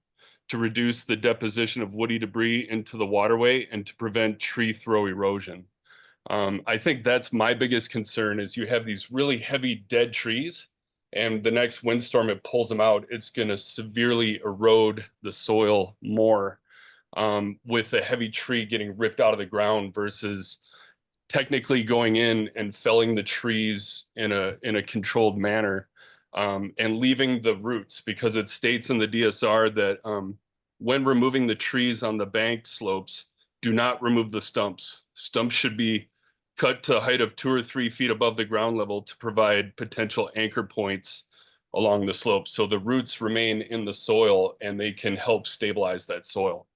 to reduce the deposition of woody debris into the waterway and to prevent tree throw erosion. I think that's my biggest concern is you have these really heavy dead trees and the next windstorm, it pulls them out. It's going to severely erode the soil more with a heavy tree getting ripped out of the ground versus technically going in and felling the trees in a controlled manner and leaving the roots, because it states in the DSR that when removing the trees on the bank slopes, do not remove the stumps. Stumps should be cut to a height of 2 or 3 feet above the ground level to provide potential anchor points along the slope. So the roots remain in the soil and they can help stabilize that soil.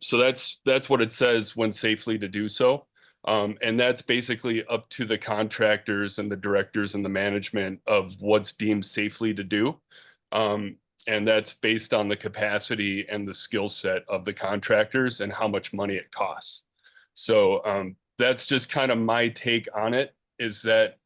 So that's what it says when safely to do so. And that's basically up to the contractors and the directors and the management of what's deemed safely to do. And that's based on the capacity and the skill set of the contractors and how much money it costs. So that's just kind of my take on it, is that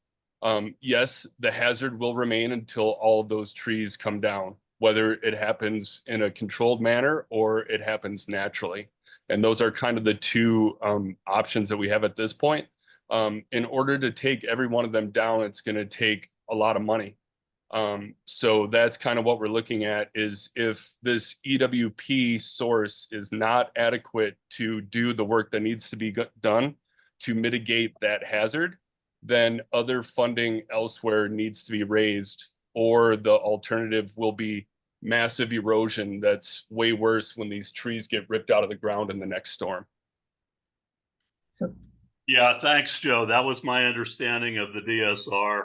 yes, the hazard will remain until all of those trees come down, whether it happens in a controlled manner or it happens naturally. And those are kind of the two options that we have at this point. In order to take every one of them down, it's going to take a lot of money. So that's kind of what we're looking at, is if this EWP source is not adequate to do the work that needs to be done to mitigate that hazard, then other funding elsewhere needs to be raised, or the alternative will be massive erosion that's way worse when these trees get ripped out of the ground in the next storm. So, Yeah, thanks, Joe. That was my understanding of the DSR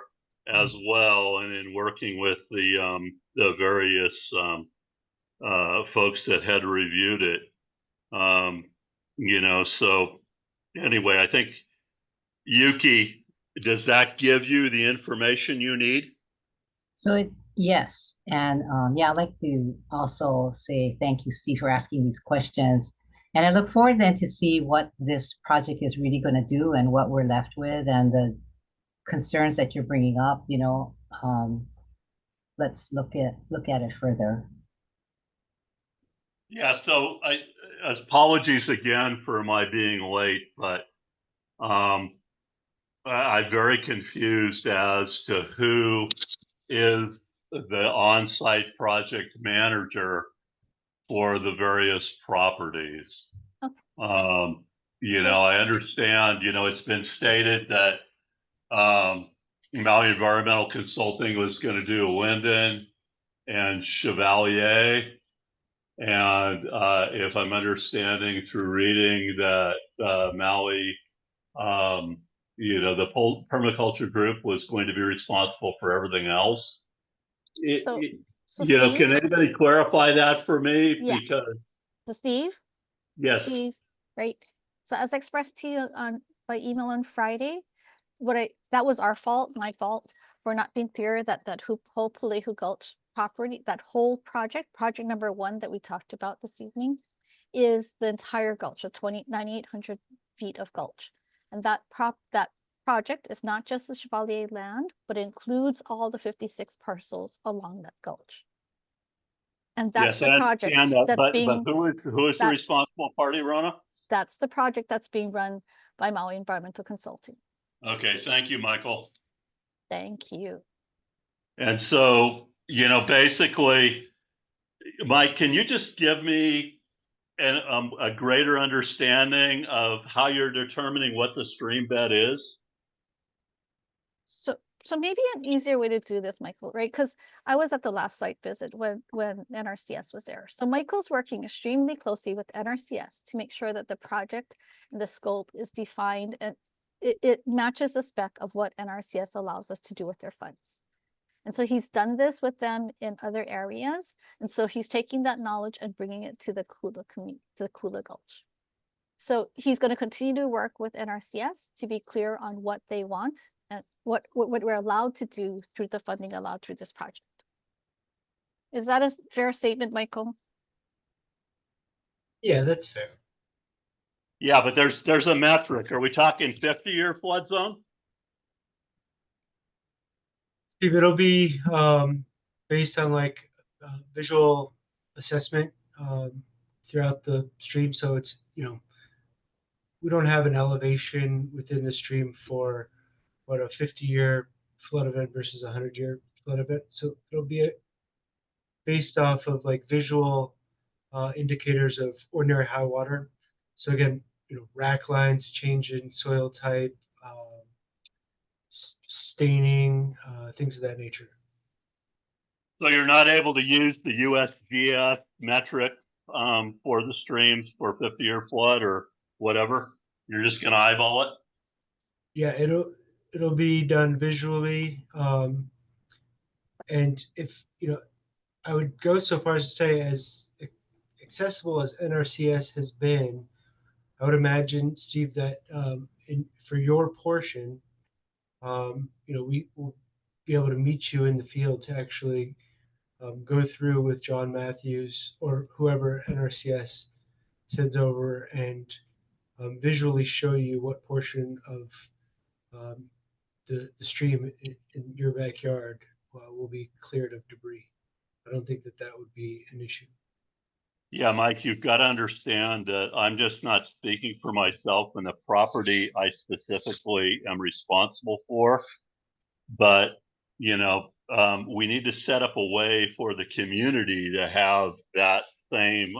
as well, and in working with the various folks that had reviewed it. So anyway, I think, Yuki, does that give you the information you need? so yes. And yeah, I'd like to also say thank you, Steve, for asking these questions. And I look forward then to see what this project is really going to do and what we're left with and the concerns that you're bringing up. Let's look at it further. Yeah, so apologies again for my being late, but I'm very confused as to who is the on-site project manager for the various properties. Okay. I understand, it's been stated that Maui Environmental Consulting was going to do Linden and Chevalier. And if I'm understanding through reading that Maui, the permaculture group was going to be responsible for everything else. So Steve, Can anybody clarify that for me? Yeah. Because so Steve, yes, right? So as expressed to you by email on Friday, that was our fault, my fault, for not being clear that whole Pulehu Gulch property, that whole project number 1 that we talked about this evening, is the entire gulch, the 9,800 feet of gulch. And that project is not just the Chevalier land, but includes all the 56 parcels along that gulch. And that's the project that's being. But who is the responsible party, Rona? That's the project that's being run by Maui Environmental Consulting. Okay, thank you, Michael. Thank you. And so, basically, Mike, can you just give me a greater understanding of how you're determining what the stream bed is? So maybe an easier way to do this, Michael, right? Because I was at the last site visit when NRCS was there. So Michael's working extremely closely with NRCS to make sure that the project and the scope is defined and it matches the spec of what NRCS allows us to do with their funds. And so he's done this with them in other areas. And so he's taking that knowledge and bringing it to the Kula community, to the Kula Gulch. So he's going to continue to work with NRCS to be clear on what they want and what we're allowed to do through the funding allowed through this project. Is that a fair statement, Michael? Yeah, that's fair. Yeah, but there's a metric. Are we talking 50-year flood zone? Steve, it'll be based on like visual assessment throughout the stream. So it's, we don't have an elevation within the stream for what a 50-year flood event versus a 100-year flood event. So it'll be based off of like visual indicators of ordinary high water. So again, rack lines, change in soil type, staining, things of that nature. So you're not able to use the USGS metric for the streams for 50-year flood or whatever? You're just going to eyeball it? Yeah, it'll be done visually. And if, I would go so far as to say, as accessible as NRCS has been, I would imagine, Steve, that for your portion, we will be able to meet you in the field to actually go through with John Matthews or whoever NRCS sends over and visually show you what portion of the stream in your backyard will be cleared of debris. I don't think that would be an issue. Yeah, Mike, you've got to understand that I'm just not speaking for myself and the property I specifically am responsible for. But, we need to set up a way for the community to have that same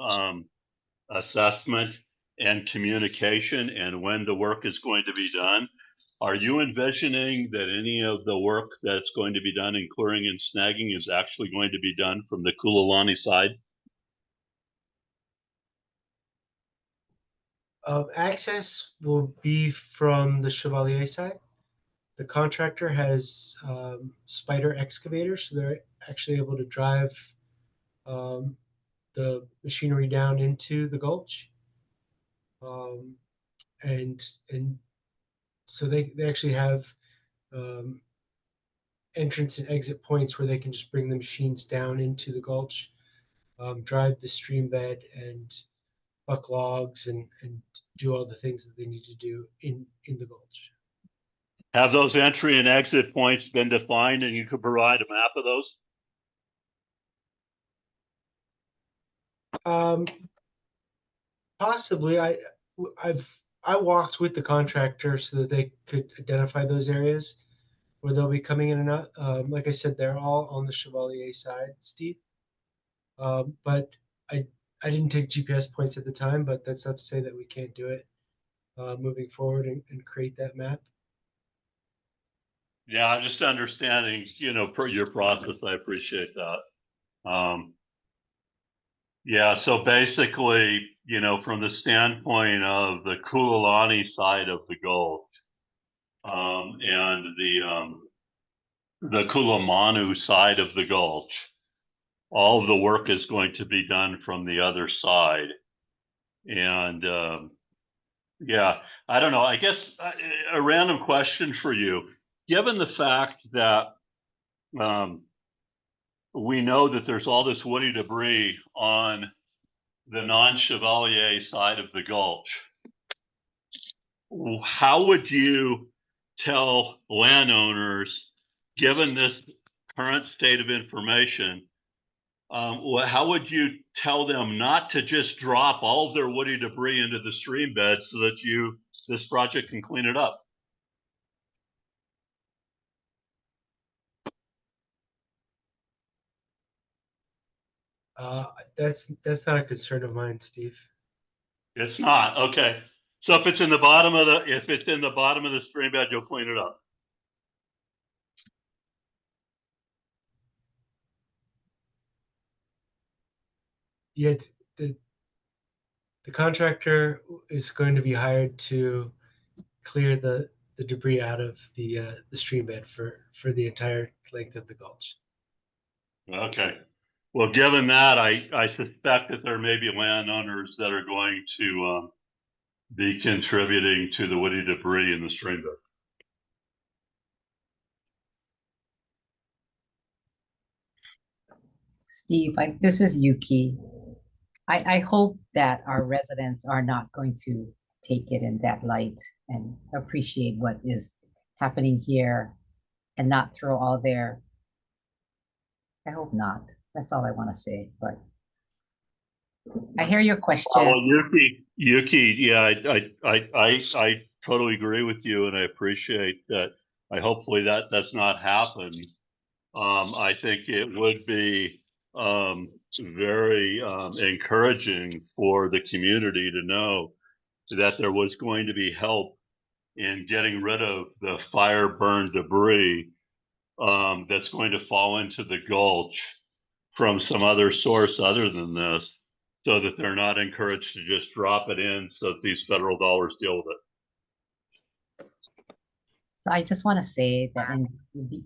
assessment and communication and when the work is going to be done. Are you envisioning that any of the work that's going to be done in clearing and snagging is actually going to be done from the Kulilani side? Access will be from the Chevalier side. The contractor has spider excavators, so they're actually able to drive the machinery down into the gulch. And so they actually have entrance and exit points where they can just bring the machines down into the gulch, drive the stream bed and buck logs and do all the things that they need to do in the gulch. Have those entry and exit points been defined and you could provide a map of those? Possibly. I walked with the contractor so that they could identify those areas where they'll be coming in and out. Like I said, they're all on the Chevalier side, Steve. But I didn't take GPS points at the time, but that's not to say that we can't do it moving forward and create that map. Yeah, I'm just understanding, your process. I appreciate that. Yeah, so basically, you know, from the standpoint of the Kulilani side of the Gulf, and the Kulamanu side of the Gulch, all of the work is going to be done from the other side. And yeah, I don't know. I guess a random question for you, given the fact that we know that there's all this woody debris on the non-Chevalier side of the Gulch, how would you tell landowners, given this current state of information, how would you tell them not to just drop all of their woody debris into the stream bed so that this project can clean it up? That's not a concern of mine, Steve. It's not. Okay. So if it's in the bottom of the stream bed, you'll clean it up. Yet the contractor is going to be hired to clear the debris out of the stream bed for the entire length of the gulch. Okay. Well, given that, I suspect that there may be landowners that are going to be contributing to the woody debris in the stream bed. Steve, this is Yuki. I hope that our residents are not going to take it in that light and appreciate what is happening here and not throw all their, I hope not. That's all I want to say, but I hear your question. Well, Yuki, yeah, I totally agree with you, and I appreciate that. Hopefully that does not happen. I think it would be very encouraging for the community to know that there was going to be help in getting rid of the fire burned debris that's going to fall into the gulch from some other source other than this, so that they're not encouraged to just drop it in so that these federal dollars deal with it. So I just want to say that in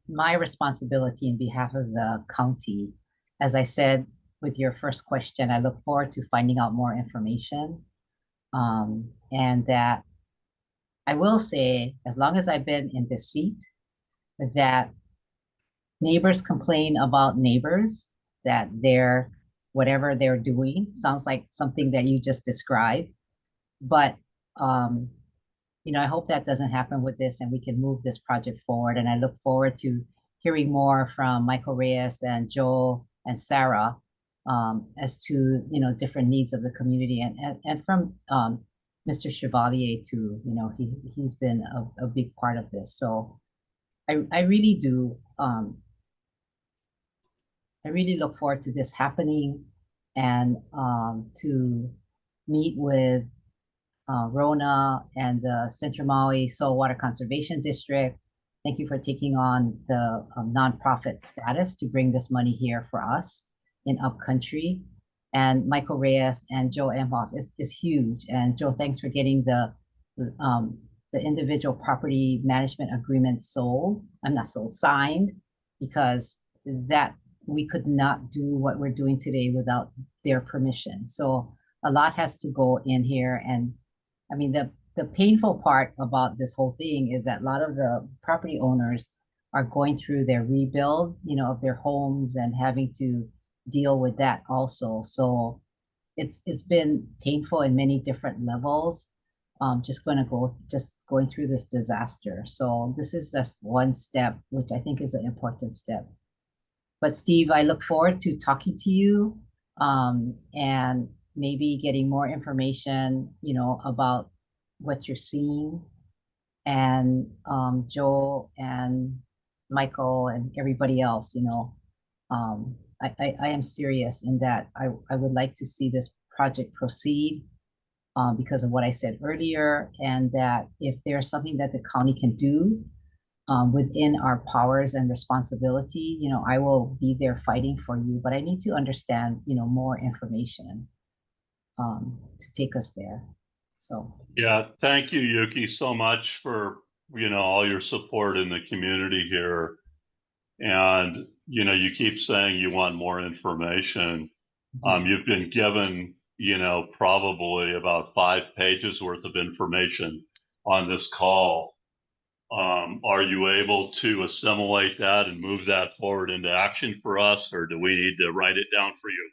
my responsibility in behalf of the county, as I said with your first question, I look forward to finding out more information. And that I will say, as long as I've been in this seat, that neighbors complain about neighbors, that whatever they're doing sounds like something that you just described. But you know, I hope that doesn't happen with this and we can move this project forward. And I look forward to hearing more from Michael Reyes and Joel and Sarah as to, you know, different needs of the community, and from Mr. Chevalier too. You know, he's been a big part of this. So I really do. I really look forward to this happening, and to meet with Rona and the Central Maui Soil Water Conservation District. Thank you for taking on the nonprofit status to bring this money here for us in Upcountry. And Michael Reyes and Joe Emhoff is huge. And Joe, thanks for getting the individual property management agreement signed, because that we could not do what we're doing today without their permission. So a lot has to go in here. And I mean, the painful part about this whole thing is that a lot of the property owners are going through their rebuild, you know, of their homes and having to deal with that also. So it's been painful in many different levels. Just going through this disaster. So this is just one step, which I think is an important step. But Steve, I look forward to talking to you and maybe getting more information, you know, about what you're seeing. And Joel and Michael and everybody else, you know, I am serious in that I would like to see this project proceed because of what I said earlier, and that if there's something that the county can do within our powers and responsibility, I will be there fighting for you, but I need to understand, more information to take us there. So Yeah, thank you, Yuki, so much for, all your support in the community here. And, you keep saying you want more information. You've been given, probably about 5 pages worth of information on this call. Are you able to assimilate that and move that forward into action for us, or do we need to write it down for you?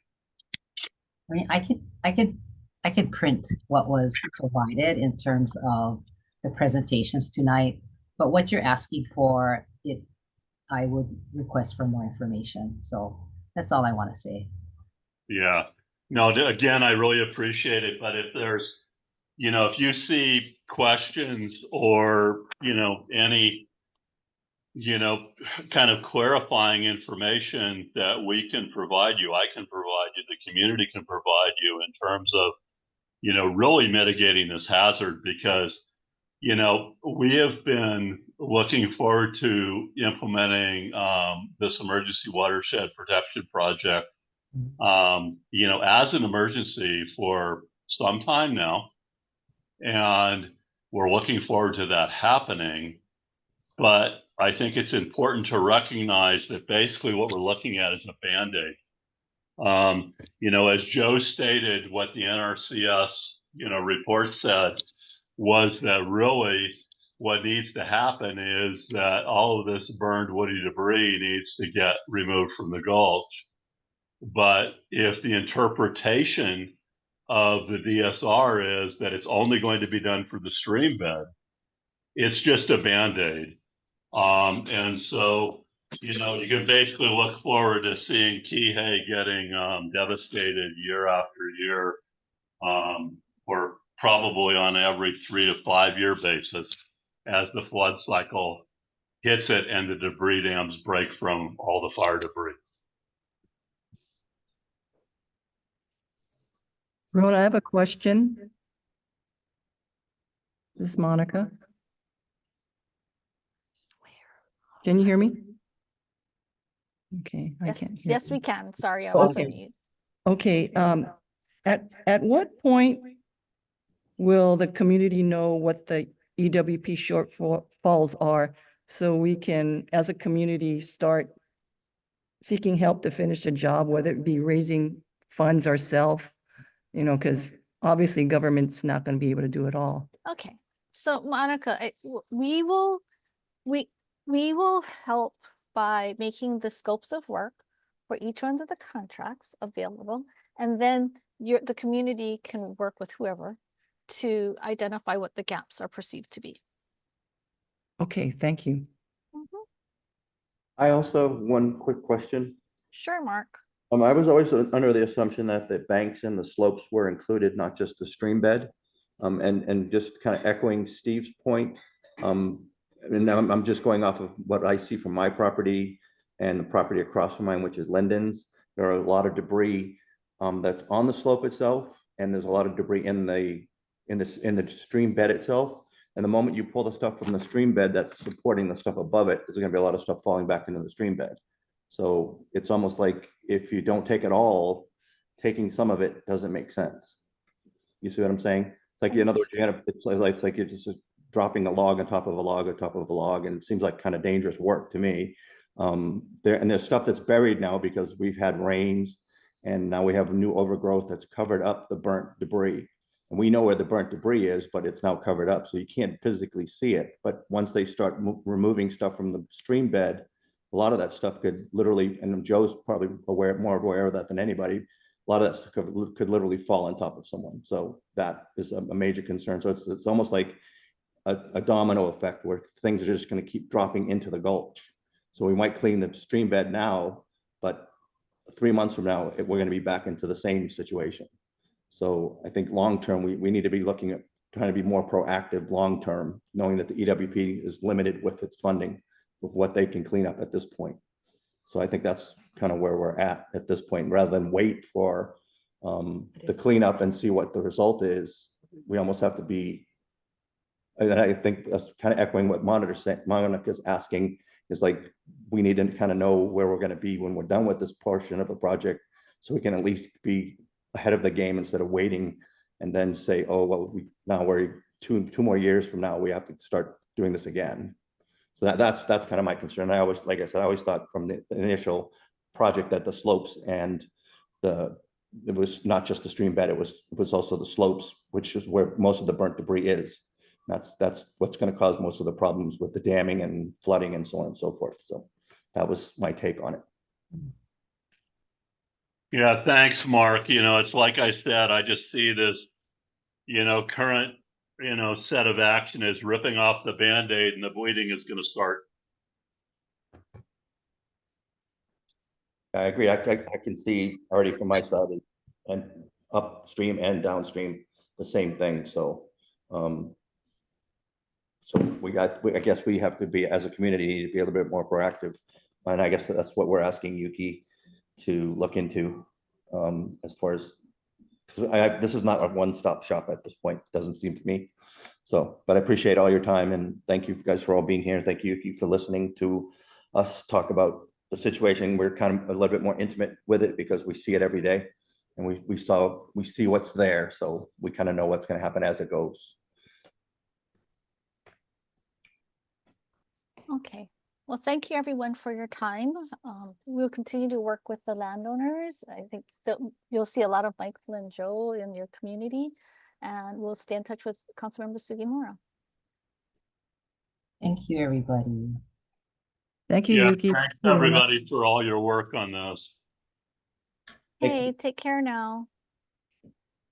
I mean, I could print what was provided in terms of the presentations tonight, but what you're asking for, I would request for more information. So that's all I want to say. Yeah. No, again, I really appreciate it. But if there's, if you see questions or, any, kind of clarifying information that we can provide you, I can provide you, the community can provide you in terms of, really mitigating this hazard, because, we have been looking forward to implementing this emergency watershed protection project, as an emergency for some time now. And we're looking forward to that happening. But I think it's important to recognize that basically what we're looking at is a Band-Aid. As Joe stated, what the NRCS, report said was that really what needs to happen is that all of this burned woody debris needs to get removed from the gulch. But if the interpretation of the DSR is that it's only going to be done for the stream bed, it's just a Band-Aid. And so, you can basically look forward to seeing Kihei getting devastated year after year, or probably on every 3 to 5 year basis as the flood cycle hits it and the debris dams break from all the fire debris. Rona, I have a question. This is Monica. Can you hear me? Okay, I Yes, can't hear yes, you. we can. Sorry, I was on Okay. mute. Okay, at what point will the community know what the EWP shortfalls are, so we can, as a community, start seeking help to finish the job, whether it be raising funds ourselves, because obviously government's not going to be able to do it all. Okay, so Monica, we will help by making the scopes of work for each one of the contracts available, and then the community can work with whoever to identify what the gaps are perceived to be. Okay, thank you. I also have one quick question. Sure, Mark. I was always under the assumption that the banks and the slopes were included, not just the stream bed. And just kind of echoing Steve's point, and now I'm just going off of what I see from my property and the property across from mine, which is Linden's. There are a lot of debris that's on the slope itself, and there's a lot of debris in the stream bed itself. And the moment you pull the stuff from the stream bed that's supporting the stuff above it, there's going to be a lot of stuff falling back into the stream bed. So it's almost like if you don't take it all, taking some of it doesn't make sense. You see what I'm saying? It's like, in other words, it's like you're just dropping a log on top of a log on top of a log, and it seems like kind of dangerous work to me. There's stuff that's buried now because we've had rains, and now we have a new overgrowth that's covered up the burnt debris. And we know where the burnt debris is, but it's now covered up, so you can't physically see it. But once they start removing stuff from the stream bed, a lot of that stuff could literally, and Joe's probably more aware of that than anybody, a lot of that stuff could literally fall on top of someone. So that is a major concern. So it's almost like a domino effect where things are just going to keep dropping into the gulch. So we might clean the stream bed now, but 3 months from now, we're going to be back into the same situation. So I think long-term, we need to be looking at trying to be more proactive long-term, knowing that the EWP is limited with its funding of what they can clean up at this point. So I think that's kind of where we're at this point, rather than wait for the cleanup and see what the result is. We almost have to be and I think that's kind of echoing what Monica's asking, is like, we need to kind of know where we're going to be when we're done with this portion of the project, so we can at least be ahead of the game instead of waiting and then say, oh, well, now we're two more years from now, we have to start doing this again. So that's kind of my concern. I always, like I said, I always thought from the initial project that the slopes and it was not just the stream bed, it was also the slopes, which is where most of the burnt debris is. That's what's going to cause most of the problems with the damming and flooding and so on and so forth. So that was my take on it. Yeah, thanks, Mark. It's like I said, I just see this, current, set of action is ripping off the Band-Aid and the bleeding is going to start. I agree. I can see already from my side and upstream and downstream the same thing. So, I guess we have to be, as a community, to be a little bit more proactive. And I guess that's what we're asking Yuki to look into, as far as, because this is not a one-stop shop at this point, doesn't seem to me. So, but I appreciate all your time and thank you guys for all being here. Thank you, Yuki, for listening to us talk about the situation. We're kind of a little bit more intimate with it because we see it every day and we see what's there. So we kind of know what's going to happen as it goes. Okay. Well, thank you everyone for your time. We'll continue to work with the landowners. I think that you'll see a lot of Michael and Joe in your community, and we'll stay in touch with Councilmember Sugimura. Thank you, everybody. Thank you, Yeah, Yuki. thanks everybody for all your work on this. Thank Hey, take care now.